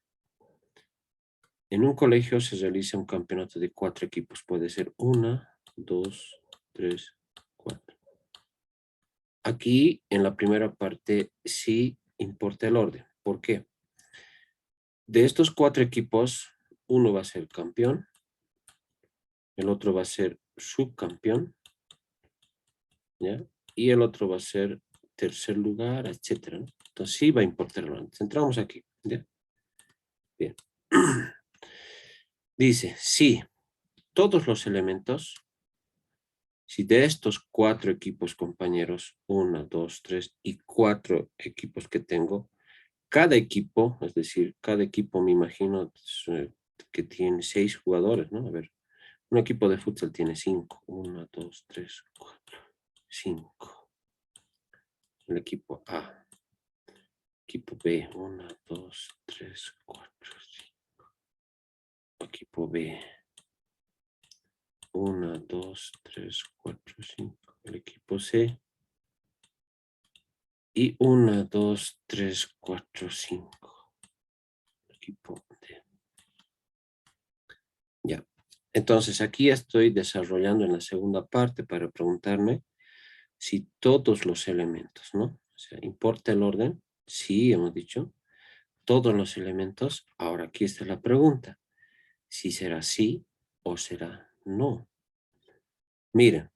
A: En un colegio se realiza un campeonato de 4 equipos. Puede ser 1, 2, 3, 4. Aquí en la primera parte sí importa el orden. ¿Por qué? De estos 4 equipos, uno va a ser campeón, el otro va a ser subcampeón, ¿ya? Y el otro va a ser tercer lugar, etcétera, ¿no? Entonces sí va a importar el orden. Centramos aquí, ¿ya? Bien. Dice, sí, todos los elementos, si de estos 4 equipos, compañeros, 1, 2, 3 y 4 equipos que tengo, cada equipo, es decir, cada equipo me imagino que tiene 6 jugadores, ¿no? A ver, un equipo de futsal tiene 5. 1, 2, 3, 4, 5. El equipo A. Equipo B. 1, 2, 3, 4, 5. Equipo B. 1, 2, 3, 4, 5. El equipo C. Y 1, 2, 3, 4, 5. Equipo D. Ya. Entonces, aquí estoy desarrollando en la segunda parte para preguntarme si todos los elementos, ¿no? O sea, ¿importa el orden? Sí, hemos dicho. Todos los elementos. Ahora aquí está la pregunta. Si será sí o será no. Miren,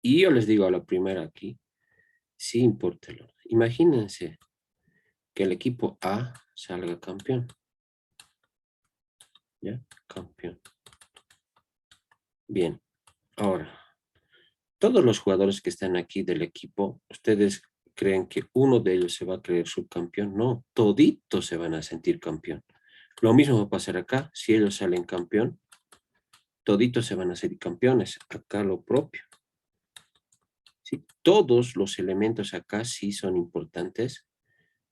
A: y yo les digo a la primera aquí, sí importa el orden. Imagínense que el equipo A salga campeón. ¿Ya? Campeón. Bien, ahora, todos los jugadores que están aquí del equipo, ¿ustedes creen que uno de ellos se va a creer subcampeón? No, toditos se van a sentir campeón. Lo mismo va a pasar acá, si ellos salen campeón, toditos se van a ser campeones. Acá lo propio. ¿Sí? Todos los elementos acá sí son importantes,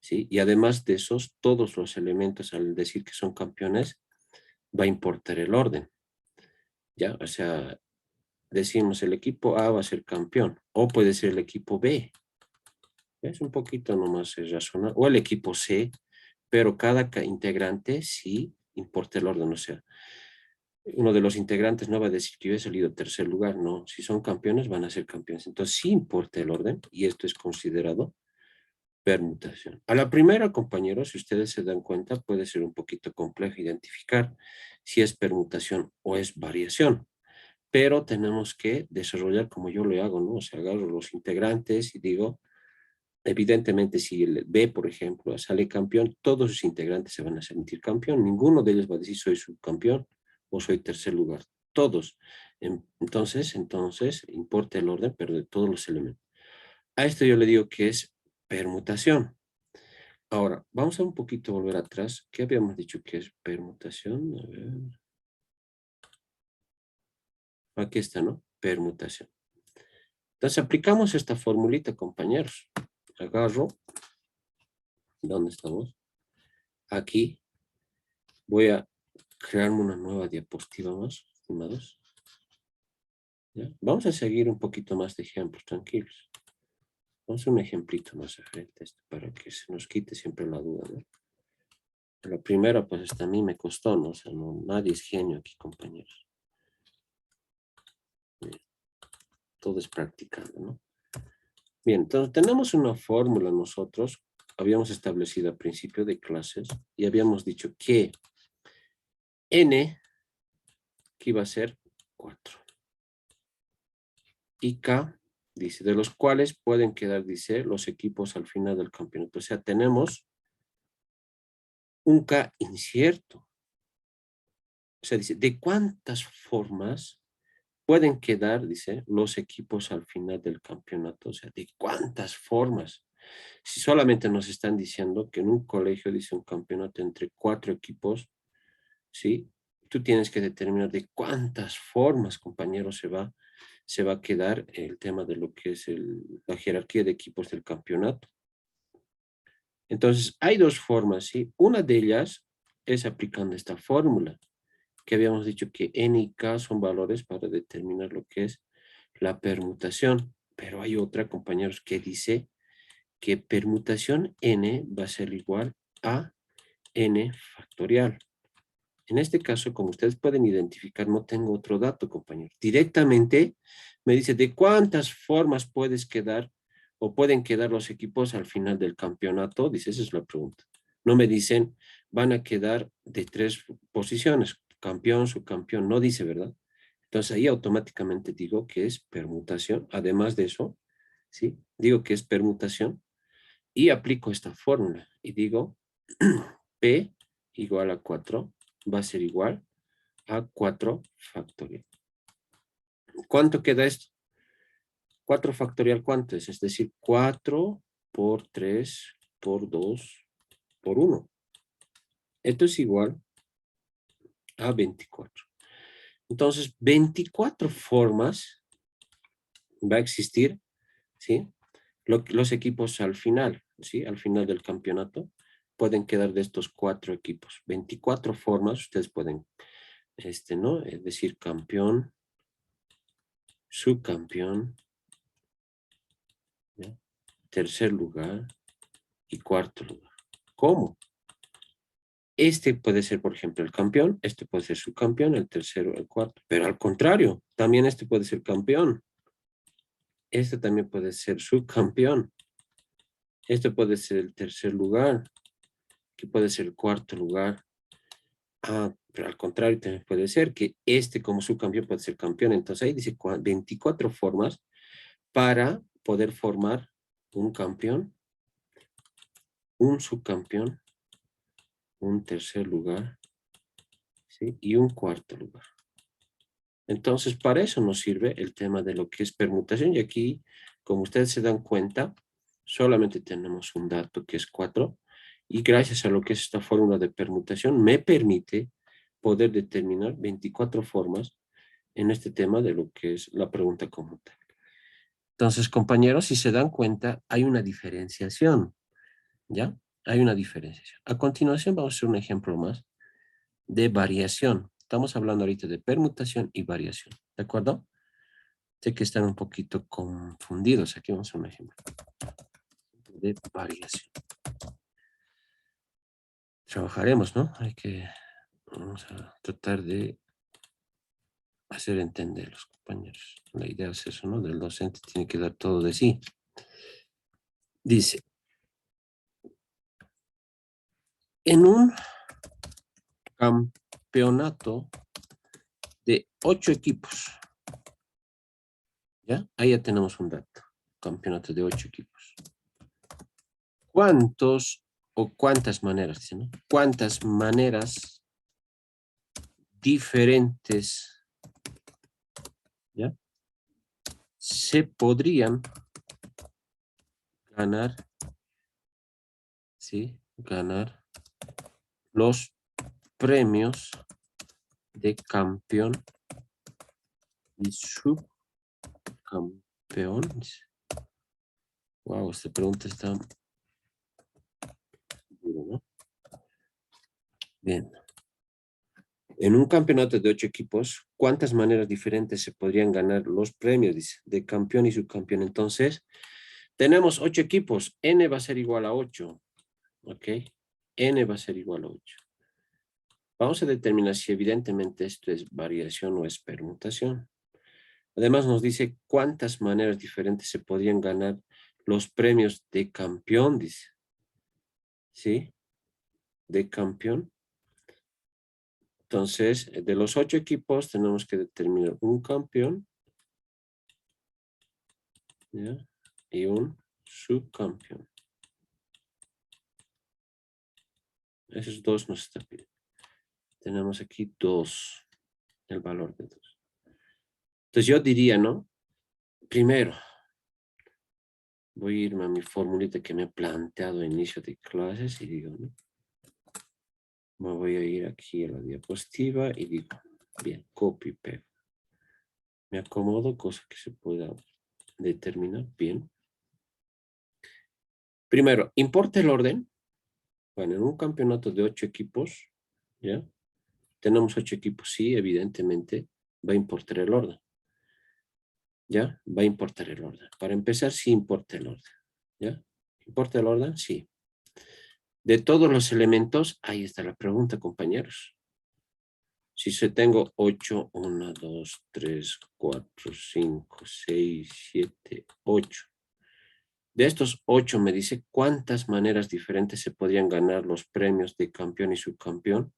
A: ¿sí? Y además de esos, todos los elementos al decir que son campeones, va a importar el orden, ¿ya? O sea, decimos el equipo A va a ser campeón, o puede ser el equipo B, es un poquito nomás razonar, o el equipo C, pero cada integrante sí importa el orden, o sea, uno de los integrantes no va a decir que yo he salido tercer lugar, no, si son campeones van a ser campeones, entonces sí importa el orden, y esto es considerado permutación. A la primera, compañeros, si ustedes se dan cuenta, puede ser un poquito complejo identificar si es permutación o es variación, pero tenemos que desarrollar como yo lo hago, ¿no? O sea, agarro los integrantes y digo, evidentemente, si el B, por ejemplo, sale campeón, todos sus integrantes se van a sentir campeón. Ninguno de ellos va a decir soy subcampeón o soy tercer lugar. Todos. Entonces, importa el orden, pero de todos los elementos. A esto yo le digo que es permutación. Ahora, vamos a un poquito volver atrás. ¿Qué habíamos dicho que es permutación? A ver. Aquí está, ¿no? Permutación. Entonces, aplicamos esta formulita, compañeros. Agarro. ¿Dónde estamos? Aquí. Voy a crearme una nueva diapositiva más, estimados. ¿Ya? Vamos a seguir un poquito más de ejemplos, tranquilos. Vamos a hacer un ejemplito más frente a esto para que se nos quite siempre la duda, ¿no? La primera, pues hasta a mí me costó, ¿no? O sea, no, nadie es genio aquí, compañeros. Todo es practicando, ¿no? Bien, entonces tenemos una fórmula nosotros, habíamos establecido al principio de clases y habíamos dicho que n, que iba a ser 4. Y K, dice, de los cuales pueden quedar, dice, los equipos al final del campeonato. O sea, tenemos un K incierto. O sea, dice, ¿de cuántas formas pueden quedar, dice, los equipos al final del campeonato? O sea, ¿de cuántas formas? Si solamente nos están diciendo que en un colegio, dice, un campeonato entre 4 equipos, ¿sí? Tú tienes que determinar de cuántas formas, compañeros, se va a quedar el tema de lo que es la jerarquía de equipos del campeonato. Entonces, hay dos formas, ¿sí? Una de ellas es aplicando esta fórmula, que habíamos dicho que n y k son valores para determinar lo que es la permutación. Pero hay otra, compañeros, que dice que permutación n va a ser igual a n factorial. En este caso, como ustedes pueden identificar, no tengo otro dato, compañero. Directamente me dice de cuántas formas puedes quedar o pueden quedar los equipos al final del campeonato. Dice, esa es la pregunta. No me dicen, van a quedar de 3 posiciones, campeón, subcampeón. No dice, ¿verdad? Entonces ahí automáticamente digo que es permutación. Además de eso, ¿sí? Digo que es permutación y aplico esta fórmula y digo P igual a 4 va a ser igual a 4 factorial. ¿Cuánto queda esto? 4 factorial, ¿cuánto es? Es decir, 4 por 3 por 2 por 1. Esto es igual a 24. Entonces, 24 formas va a existir, ¿sí? Los equipos al final, ¿sí? Al final del campeonato pueden quedar de estos 4 equipos. 24 formas, ustedes pueden, ¿no? Es decir, campeón, subcampeón, ¿ya? Tercer lugar y cuarto lugar. ¿Cómo? este puede ser, por ejemplo, el campeón, este puede ser subcampeón, el tercero, el cuarto, pero al contrario, también este puede ser campeón, este también puede ser subcampeón, este puede ser el tercer lugar, que puede ser el cuarto lugar. Ah, pero al contrario, también puede ser que este como subcampeón puede ser campeón. Entonces ahí dice 24 formas para poder formar un campeón, un subcampeón, un tercer lugar, ¿sí? Y un cuarto lugar. Entonces, para eso nos sirve el tema de lo que es permutación. Y aquí, como ustedes se dan cuenta, solamente tenemos un dato que es 4. Y gracias a lo que es esta fórmula de permutación, me permite poder determinar 24 formas en este tema de lo que es la pregunta como tal. Entonces, compañeros, si se dan cuenta, hay una diferenciación, ¿ya? Hay una diferenciación. A continuación vamos a hacer un ejemplo más de variación. Estamos hablando ahorita de permutación y variación, ¿de acuerdo? Sé que están un poquito confundidos. Aquí vamos a hacer un ejemplo de variación. Trabajaremos, ¿no? Vamos a tratar de hacer entender los compañeros. La idea es eso, ¿no? Del docente tiene que dar todo de sí. Dice, en un campeonato de 8 equipos, ¿ya? Ahí ya tenemos un dato. Campeonato de 8 equipos. ¿Cuántos o cuántas maneras, dice, ¿no? ¿Cuántas maneras diferentes, ¿ya? Se podrían ganar, ¿sí? Ganar los premios de campeón y subcampeón. Wow, esta pregunta está dura, ¿no? Bien. En un campeonato de 8 equipos, ¿cuántas maneras diferentes se podrían ganar los premios? Dice, de campeón y subcampeón. Entonces, tenemos 8 equipos. N va a ser igual a 8. ¿Ok? N va a ser igual a 8. Vamos a determinar si evidentemente esto es variación o es permutación. Además nos dice cuántas maneras diferentes se podrían ganar los premios de campeón, dice. ¿Sí? De campeón. Entonces, de los 8 equipos tenemos que determinar un campeón, ¿ya? Y un subcampeón. Esos dos nos está pidiendo. Tenemos aquí 2, el valor de 2. Entonces yo diría, ¿no? Primero, voy a irme a mi formulita que me he planteado a inicio de clases y digo, ¿no? Me voy a ir aquí a la diapositiva y digo, bien, copy, pego. Me acomodo, cosa que se pueda determinar bien. Primero, importa el orden. Bueno, en un campeonato de 8 equipos, ¿ya? Tenemos 8 equipos, sí, evidentemente va a importar el orden. ¿Ya? Va a importar el orden. Para empezar, sí importa el orden. ¿Ya? ¿Importa el orden? Sí. De todos los elementos, ahí está la pregunta, compañeros. Si se tengo 8, 1, 2, 3, 4, 5, 6, 7, 8. De estos 8 me dice cuántas maneras diferentes se podrían ganar los premios de campeón y subcampeón.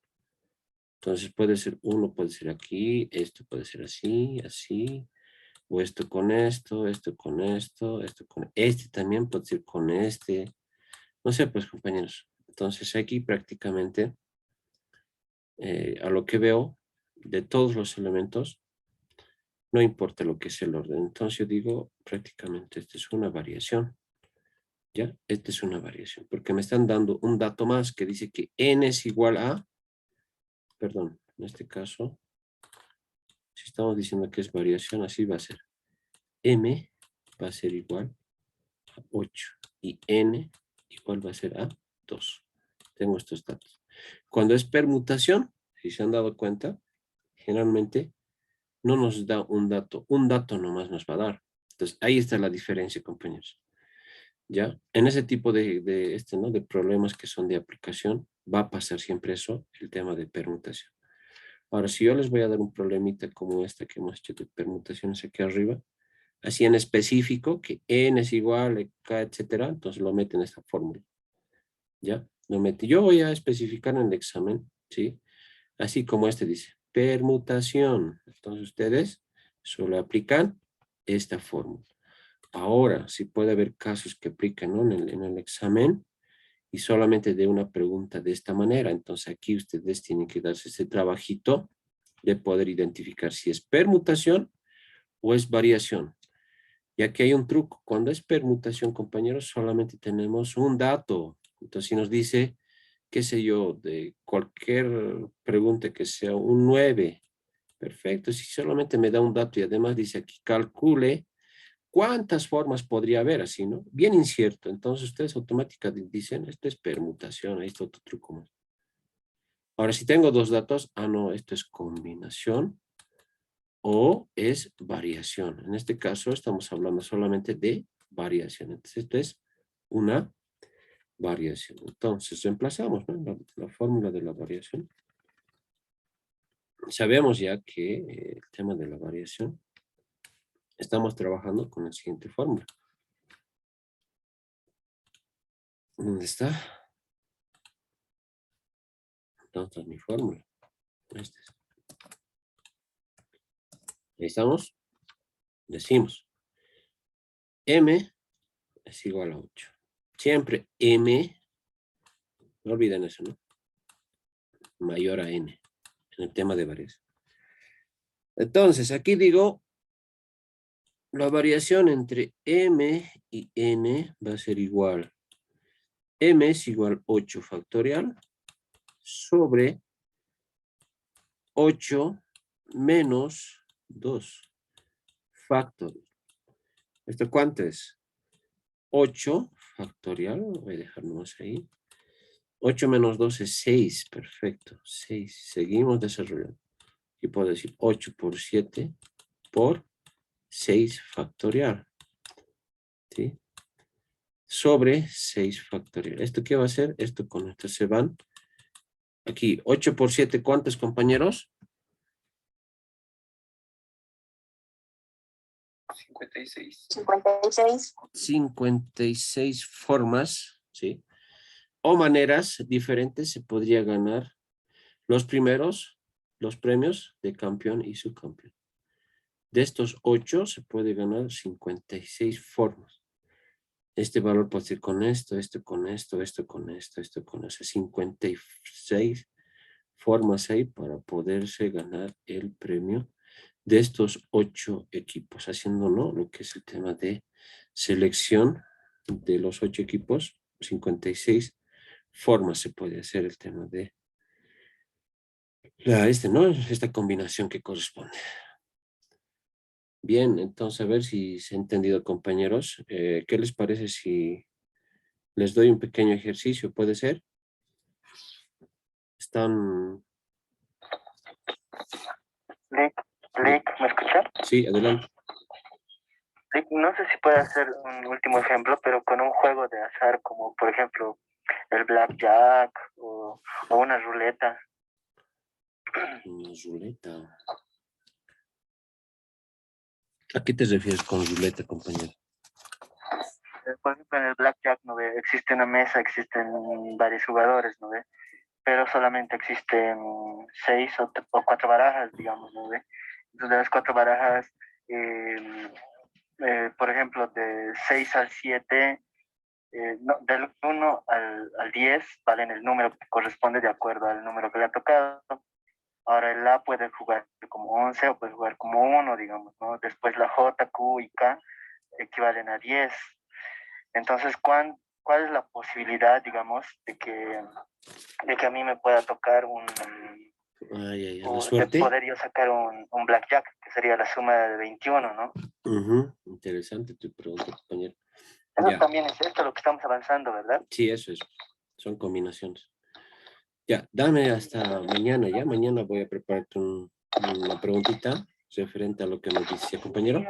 A: Entonces puede ser uno, puede ser aquí, esto puede ser así, así, o esto con esto, esto con esto, esto con este también puede ser con este. No sé, pues compañeros. Entonces aquí prácticamente a lo que veo de todos los elementos, no importa lo que es el orden. Entonces yo digo prácticamente esta es una variación. ¿Ya? Esta es una variación, porque me están dando un dato más que dice que n es igual a, perdón, en este caso, si estamos diciendo que es variación, así va a ser. M va a ser igual a 8 y n igual va a ser a 2. Tengo estos datos. Cuando es permutación, si se han dado cuenta, generalmente no nos da un dato nomás nos va a dar. Entonces ahí está la diferencia, compañeros. ¿Ya? En ese tipo de problemas que son de aplicación, va a pasar siempre eso, el tema de permutación. Ahora, si yo les voy a dar un problemita como este que hemos hecho de permutaciones aquí arriba, así en específico, que n es igual a k, etcétera, entonces lo meten en esta fórmula. ¿Ya? Lo mete. Yo voy a especificar en el examen, ¿sí? Así como este dice, permutación. Entonces ustedes solo aplican esta fórmula. Ahora, si puede haber casos que aplican, ¿no? en el examen y solamente de una pregunta de esta manera. Entonces aquí ustedes tienen que darse ese trabajito de poder identificar si es permutación o es variación. Y aquí hay un truco. Cuando es permutación, compañeros, solamente tenemos un dato. Entonces, si nos dice, qué sé yo, de cualquier pregunta que sea un 9, perfecto. Si solamente me da un dato y además dice aquí, calcule cuántas formas podría haber así, ¿no? Bien incierto. Entonces, ustedes automáticamente dicen, esto es permutación. Ahí está otro truco más. Ahora, si tengo dos datos, no, esto es combinación o es variación. En este caso estamos hablando solamente de variación. Entonces esto es una variación. Entonces reemplazamos, ¿no? la fórmula de la variación. Sabemos ya que el tema de la variación estamos trabajando con la siguiente fórmula. ¿Dónde está? ¿Dónde está mi fórmula? Este es. Ahí estamos. Decimos m es igual a 8. Siempre m, no olviden eso, ¿no? Mayor a n en el tema de variación. Entonces, aquí digo, la variación entre m y n va a ser igual. M es igual 8 factorial sobre 8 menos 2 factorial. ¿Esto cuánto es? 8 factorial, voy a dejar nomás ahí. 8 menos 2 es 6, perfecto, 6. Seguimos desarrollando. Y puedo decir 8 por 7 por 6 factorial. ¿Sí? Sobre 6 factorial. ¿Esto qué va a ser? Esto con esto se van. Aquí, 8 por 7, ¿cuántos, compañeros?
C: 56.
D: 56.
A: 56 formas, ¿sí? O maneras diferentes se podría ganar los primeros, los premios de campeón y subcampeón. De estos 8 se puede ganar 56 formas. Este valor puede ser con esto, esto con esto, esto con esto, esto con eso. 56 formas hay para poderse ganar el premio de estos 8 equipos, haciendo, ¿no?, lo que es el tema de selección de los 8 equipos. 56 formas se puede hacer el tema de ¿no? Esta combinación que corresponde. Bien, entonces a ver si se ha entendido, compañeros. ¿Qué les parece si les doy un pequeño ejercicio? ¿Puede ser? Están...
C: Lick, ¿me escucha?
A: Sí, adelante.
C: Lick, no sé si puede hacer un último ejemplo, pero con un juego de azar, como por ejemplo el blackjack o una ruleta.
A: Una ruleta. ¿A qué te refieres con ruleta, compañero?
C: Por ejemplo, en el blackjack, ¿no ve? Existe una mesa, existen varios jugadores, ¿no ve? Pero solamente existen 6 o 4 barajas, digamos, ¿no ve? Entonces, de las 4 barajas, por ejemplo, de 6 al 7, no, del 1 al 10, valen el número que corresponde de acuerdo al número que le ha tocado. Ahora el A puede jugar como 11 o puede jugar como 1, digamos, ¿no? Después la J, Q y K equivalen a 10. Entonces, ¿cuál es la posibilidad, digamos, de que a mí me pueda tocar
A: la suerte.
C: de poder yo sacar un blackjack, que sería la suma de 21, ¿no?
A: Interesante tu pregunta, compañero.
C: Eso
A: Ya.
C: también es esto lo que estamos avanzando, ¿verdad?
A: Sí, eso es. Son combinaciones. Ya, dame hasta mañana, ¿ya? Mañana voy a prepararte una preguntita referente a lo que me dice, compañero.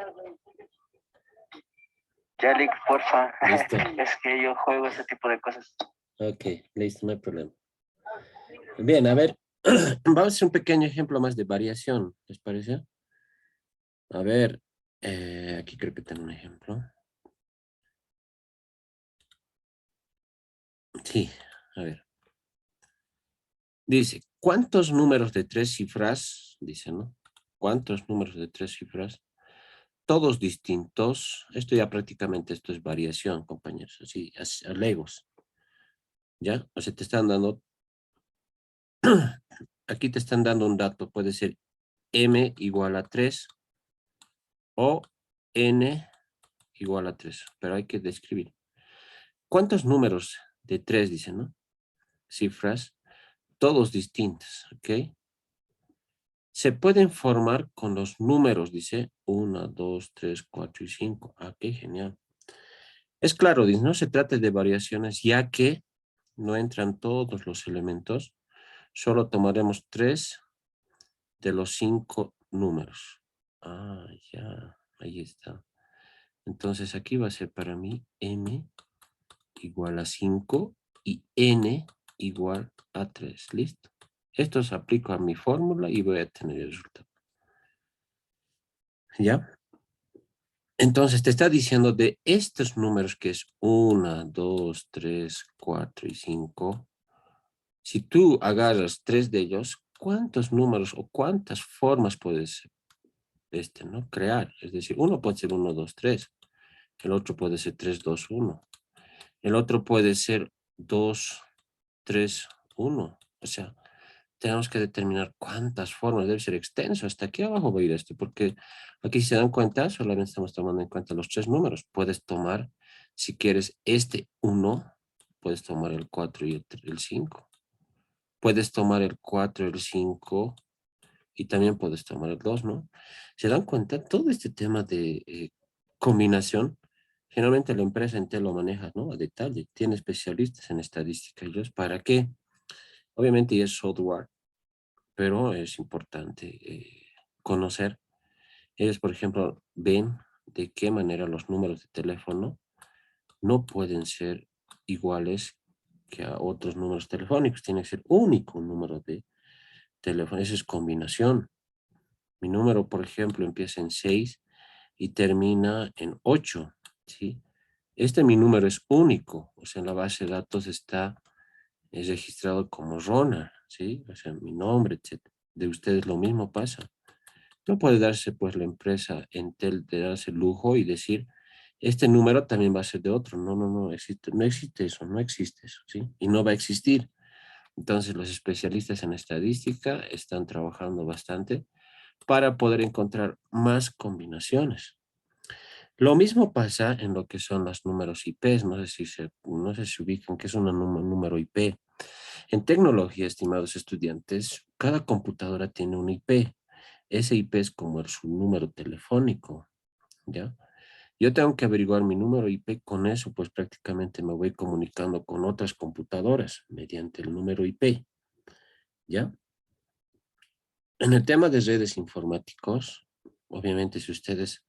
C: Yalik, porfa.
A: Listo.
C: Es que yo juego ese tipo de cosas.
A: Ok, listo, no hay problema. Bien, a ver, vamos a hacer un pequeño ejemplo más de variación, ¿les parece? A ver, aquí creo que tengo un ejemplo. Sí, a ver. Dice, ¿cuántos números de 3 cifras? Dice, ¿no? ¿Cuántos números de 3 cifras? Todos distintos. Esto ya prácticamente, esto es variación, compañeros. Así, a legos. ¿Ya? O sea, te están dando, aquí te están dando un dato. Puede ser m igual a 3 o n igual a 3. Pero hay que describir. ¿Cuántos números de 3, dice, no? Cifras, todos distintos, ¿ok? Se pueden formar con los números, dice 1, 2, 3, 4 y 5. Ah, qué genial. Es claro, dice, no se trata de variaciones ya que no entran todos los elementos. Solo tomaremos 3 de los 5 números. Ah, ya, ahí está. Entonces aquí va a ser para mí m igual a 5 y n igual a 3. ¿Listo? Esto se aplica a mi fórmula y voy a tener el resultado. ¿Ya? Entonces te está diciendo de estos números que es 1, 2, 3, 4 y 5. Si tú agarras 3 de ellos, ¿cuántos números o cuántas formas puedes ¿no? crear? Es decir, uno puede ser 1, 2, 3. El otro puede ser 3, 2, 1. El otro puede ser 2, 3, 1. O sea, tenemos que determinar cuántas formas, debe ser extenso. Hasta aquí abajo va a ir esto, porque aquí si se dan cuenta, solamente estamos tomando en cuenta los 3 números. Puedes tomar, si quieres, este 1, puedes tomar el 4 y el 5. Puedes tomar el 4, el 5 y también puedes tomar el 2, ¿no? ¿Se dan cuenta? Todo este tema de combinación, generalmente la empresa entera lo maneja, ¿no? A detalle. Tiene especialistas en estadística. ¿Ellos para qué? Obviamente y es software, pero es importante conocer. Ellos, por ejemplo, ven de qué manera los números de teléfono no pueden ser iguales que a otros números telefónicos. Tiene que ser único un número de teléfono. Esa es combinación. Mi número, por ejemplo, empieza en 6 y termina en 8, ¿sí? Mi número es único. O sea, en la base de datos es registrado como Ronald, ¿sí? O sea, mi nombre, etc. De ustedes lo mismo pasa. No puede darse, pues, la empresa Entel de darse el lujo y decir, este número también va a ser de otro. No, no, no existe, no existe eso, ¿sí? Y no va a existir. Entonces, los especialistas en estadística están trabajando bastante para poder encontrar más combinaciones. Lo mismo pasa en lo que son los números IPs. No sé si se ubican qué es un número IP. En tecnología, estimados estudiantes, cada computadora tiene un IP. Ese IP es como su número telefónico, ¿ya? Yo tengo que averiguar mi número IP, con eso pues prácticamente me voy comunicando con otras computadoras mediante el número IP, ¿ya? En el tema de redes informáticos, obviamente si ustedes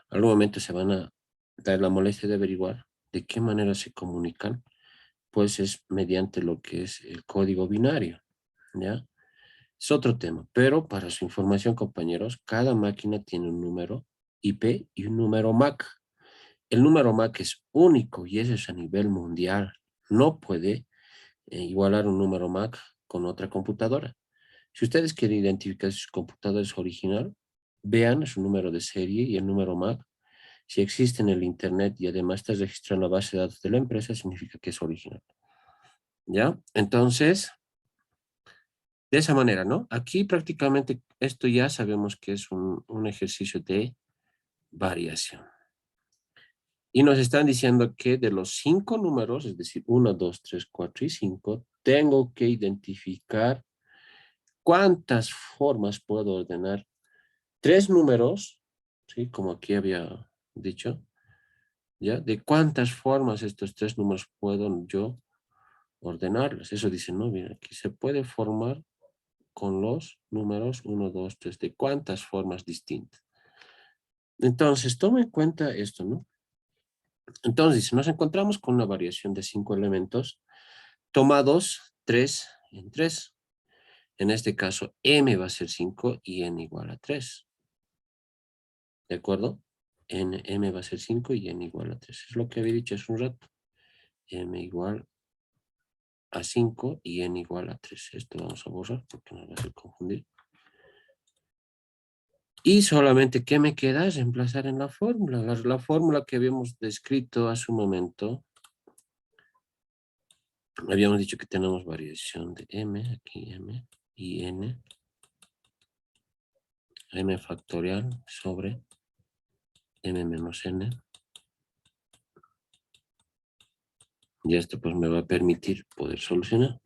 A: algún momento se van a dar la molestia de averiguar de qué manera se comunican, pues es mediante lo que es el código binario, ¿ya? Es otro tema, pero para su información, compañeros, cada máquina tiene un número IP y un número MAC. El número MAC es único y ese es a nivel mundial. No puede igualar un número MAC con otra computadora. Si ustedes quieren identificar si su computadora es original, vean su número de serie y el número MAC. Si existe en el Internet y además está registrado en la base de datos de la empresa, significa que es original. ¿Ya? Entonces, de esa manera, ¿no? Aquí prácticamente esto ya sabemos que es un ejercicio de variación. Y nos están diciendo que de los 5 números, es decir, 1, 2, 3, 4 y 5, tengo que identificar cuántas formas puedo ordenar 3 números, ¿sí? Como aquí había dicho, ¿ya? De cuántas formas estos 3 números puedo yo ordenarlos. Eso dice, no, mira, aquí se puede formar con los números 1, 2, 3, de cuántas formas distintas. Entonces, toma en cuenta esto, ¿no? Entonces, si nos encontramos con una variación de 5 elementos, tomados 3 en 3. En este caso, m va a ser 5 y n igual a 3. ¿De acuerdo? M va a ser 5 y n igual a 3. Es lo que había dicho hace un rato. M igual a 5 y n igual a 3. Esto vamos a borrar porque nos va a hacer confundir. Y solamente, ¿qué me queda? Reemplazar en la fórmula. La fórmula que habíamos descrito hace un momento. Habíamos dicho que tenemos variación de m, aquí m, y n. M factorial sobre m menos n. Y esto pues me va a permitir poder solucionar.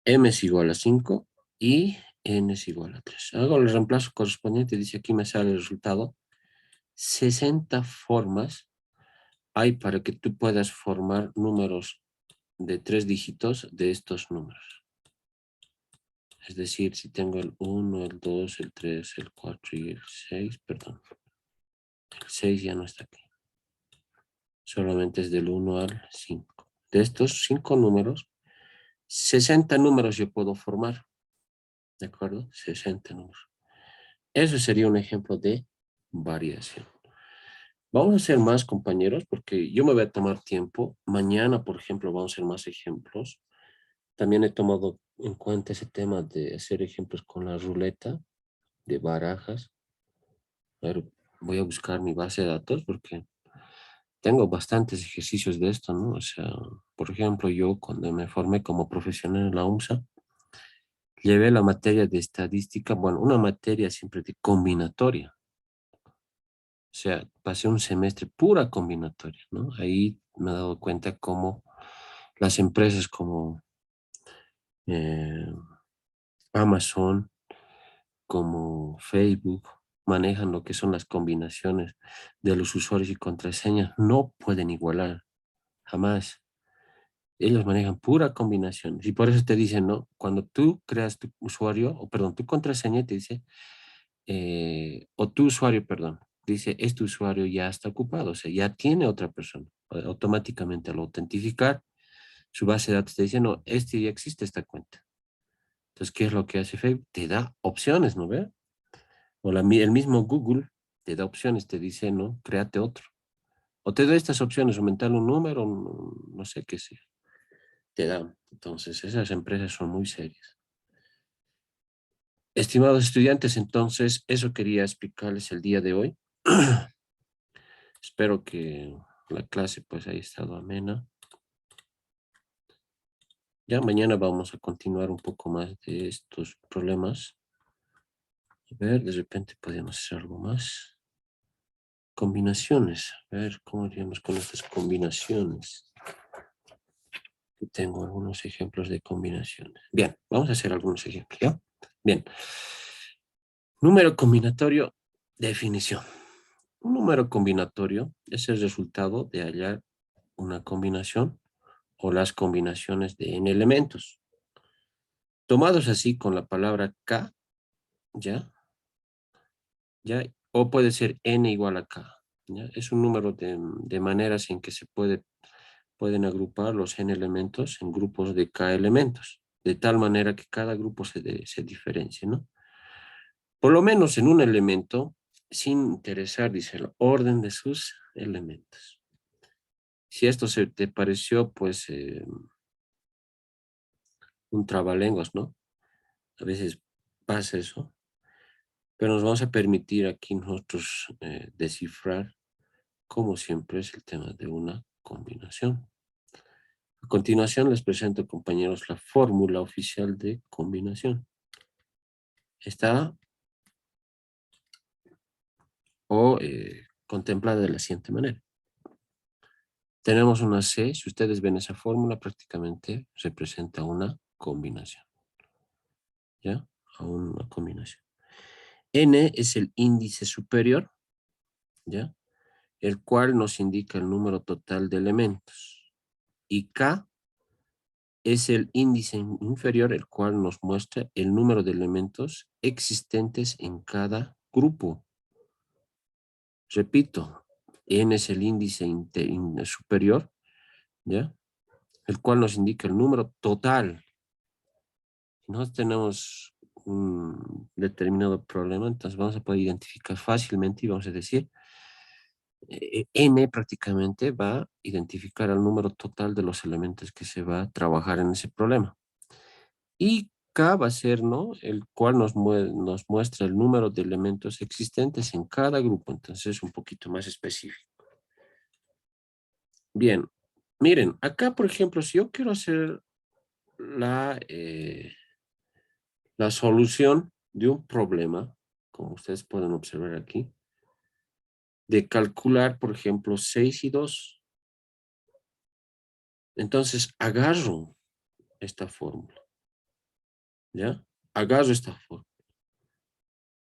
A: M es igual a 5 y n es igual a 3. Hago el reemplazo correspondiente. Dice aquí me sale el resultado. 60 formas hay para que tú puedas formar números de 3 dígitos de estos números. Es decir, si tengo el 1, el 2, el 3, el 4 y el 6, perdón. El 6 ya no está aquí. Solamente es del 1 al 5. De estos 5 números, 60 números yo puedo formar. ¿De acuerdo? 60 números. Eso sería un ejemplo de variación. Vamos a hacer más, compañeros, porque yo me voy a tomar tiempo. Mañana, por ejemplo, vamos a hacer más ejemplos. También he tomado en cuenta ese tema de hacer ejemplos con la ruleta de barajas. A ver, voy a buscar mi base de datos porque tengo bastantes ejercicios de esto, ¿no? O sea, por ejemplo, yo cuando me formé como profesional en la UMSA, llevé la materia de estadística, bueno, una materia siempre de combinatoria. O sea, pasé un semestre pura combinatoria, ¿no? Ahí me he dado cuenta cómo las empresas como eh, Amazon, como Facebook, manejan lo que son las combinaciones de los usuarios y contraseñas. No pueden igualar, jamás. Ellos manejan pura combinación. Y por eso te dicen, ¿no? Cuando tú creas tu usuario, o perdón, tu contraseña te dice, o tu usuario, perdón, dice, este usuario ya está ocupado, o sea, ya tiene otra persona. Automáticamente al autentificar, su base de datos te dice, no, este ya existe esta cuenta. Entonces, ¿qué es lo que hace Facebook? Te da opciones, ¿no ve? O el mismo Google te da opciones, te dice, no, créate otro. O te da estas opciones, aumentarle un número, no sé qué sea. Te dan. Entonces, esas empresas son muy serias. Estimados estudiantes, entonces, eso quería explicarles el día de hoy. Espero que la clase pues haya estado amena. Ya mañana vamos a continuar un poco más de estos problemas. A ver, de repente podemos hacer algo más. Combinaciones. A ver, ¿cómo haríamos con estas combinaciones? Aquí tengo algunos ejemplos de combinaciones. Bien, vamos a hacer algunos ejemplos, ¿ya? Bien. Número combinatorio, definición. Un número combinatorio es el resultado de hallar una combinación o las combinaciones de n elementos. Tomados así con la palabra k, ¿ya? ¿Ya? O puede ser n igual a k, ¿ya? Es un número de maneras en que se pueden agrupar los n elementos en grupos de k elementos, de tal manera que cada grupo se diferencie, ¿no? Por lo menos en un elemento, sin interesar, dice, el orden de sus elementos. Si esto se te pareció, pues, un trabalenguas, ¿no? A veces pasa eso, pero nos vamos a permitir aquí nosotros descifrar, como siempre, es el tema de una combinación. A continuación les presento, compañeros, la fórmula oficial de combinación. Está contemplada de la siguiente manera. Tenemos una C, si ustedes ven esa fórmula, prácticamente representa una combinación. ¿Ya? A una combinación. N es el índice superior, ¿ya? El cual nos indica el número total de elementos. Y K es el índice inferior, el cual nos muestra el número de elementos existentes en cada grupo. Repito, N es el índice superior, ¿ya? El cual nos indica el número total Si nosotros tenemos un determinado problema, entonces vamos a poder identificar fácilmente y vamos a decir, N prácticamente va a identificar el número total de los elementos que se va a trabajar en ese problema. Y K va a ser, ¿no?, el cual nos muestra el número de elementos existentes en cada grupo. Entonces es un poquito más específico. Bien, miren, acá, por ejemplo, si yo quiero hacer la solución de un problema, como ustedes pueden observar aquí, de calcular, por ejemplo, 6 y 2. Entonces, agarro esta fórmula, ¿ya? Agarro esta fórmula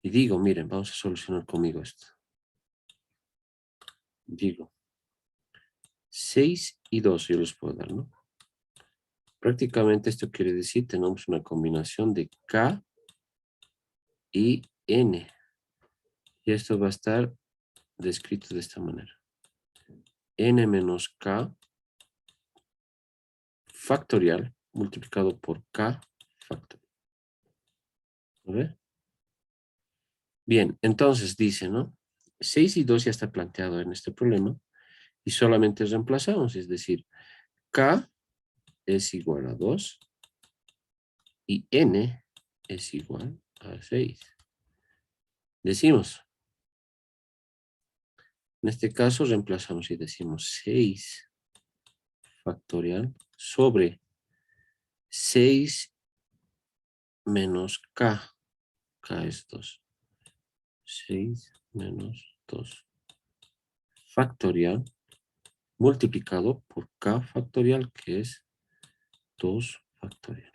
A: y digo, miren, vamos a solucionar conmigo esto. Digo, 6 y 2 yo les puedo dar, ¿no? Prácticamente esto quiere decir, tenemos una combinación de K y N. Y esto va a estar descrito de esta manera. N menos K factorial multiplicado por K factorial. ¿Lo ve? Bien, entonces dice, ¿no? 6 y 2 ya está planteado en este problema y solamente reemplazamos, es decir, K es igual a 2 y N es igual a 6. Decimos, en este caso reemplazamos y decimos 6 factorial sobre 6 menos K. K es 2. 6 menos 2 factorial multiplicado por K factorial, que es 2 factorial.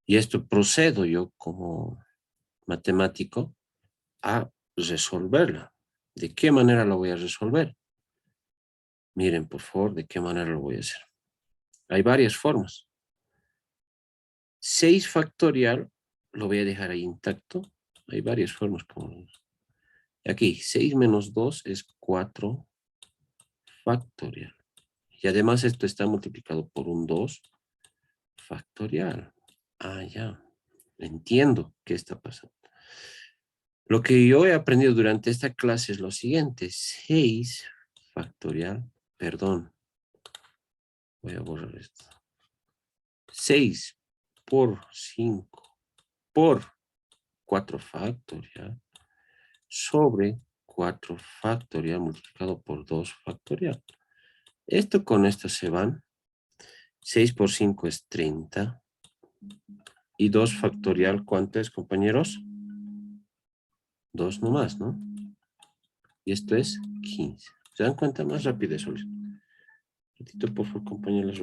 A: Y esto procedo yo como matemático a resolverla. ¿De qué manera lo voy a resolver? Miren, por favor, ¿de qué manera lo voy a hacer? Hay varias formas. 6 factorial lo voy a dejar ahí intacto. Hay varias formas. Aquí, 6 menos 2 es 4 factorial. Y además esto está multiplicado por un 2 factorial. Ah, ya. Entiendo qué está pasando. Lo que yo he aprendido durante esta clase es lo siguiente. 6 factorial, perdón. Voy a borrar esto. 6 por 5 por 4 factorial sobre 4 factorial multiplicado por 2 factorial. Esto con esto se van. 6 por 5 es 30. Y 2 factorial, ¿cuánto es, compañeros? 2 nomás, ¿no? Y esto es 15. ¿Se dan cuenta? Más rápido eso. Un ratito, por favor, compañeros.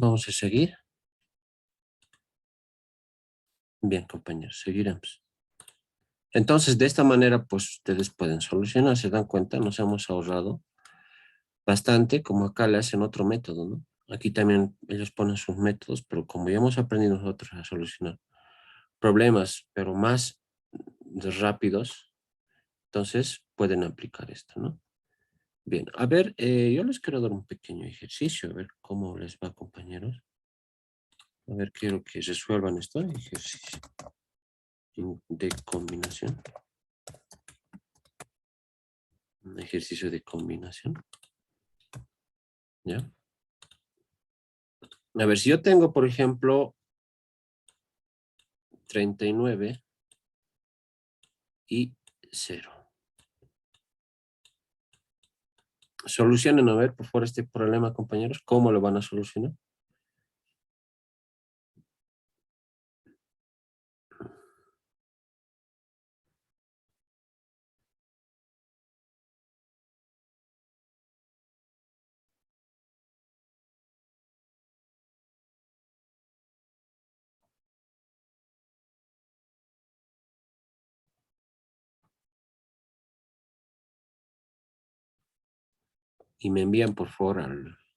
A: Vamos a seguir. Bien, compañeros, seguiremos. Entonces, de esta manera, pues ustedes pueden solucionar. Se dan cuenta, nos hemos ahorrado bastante, como acá le hacen otro método, ¿no? Aquí también ellos ponen sus métodos, pero como ya hemos aprendido nosotros a solucionar problemas, pero más rápidos, entonces pueden aplicar esto, ¿no? Bien, a ver, yo les quiero dar un pequeño ejercicio, a ver cómo les va, compañeros. A ver, quiero que resuelvan esto, ejercicio de combinación. Un ejercicio de combinación. ¿Ya? A ver, si yo tengo, por ejemplo, 39 y 0. Solucionen, a ver, por favor, este problema, compañeros. ¿Cómo lo van a solucionar? Y me envían, por favor, al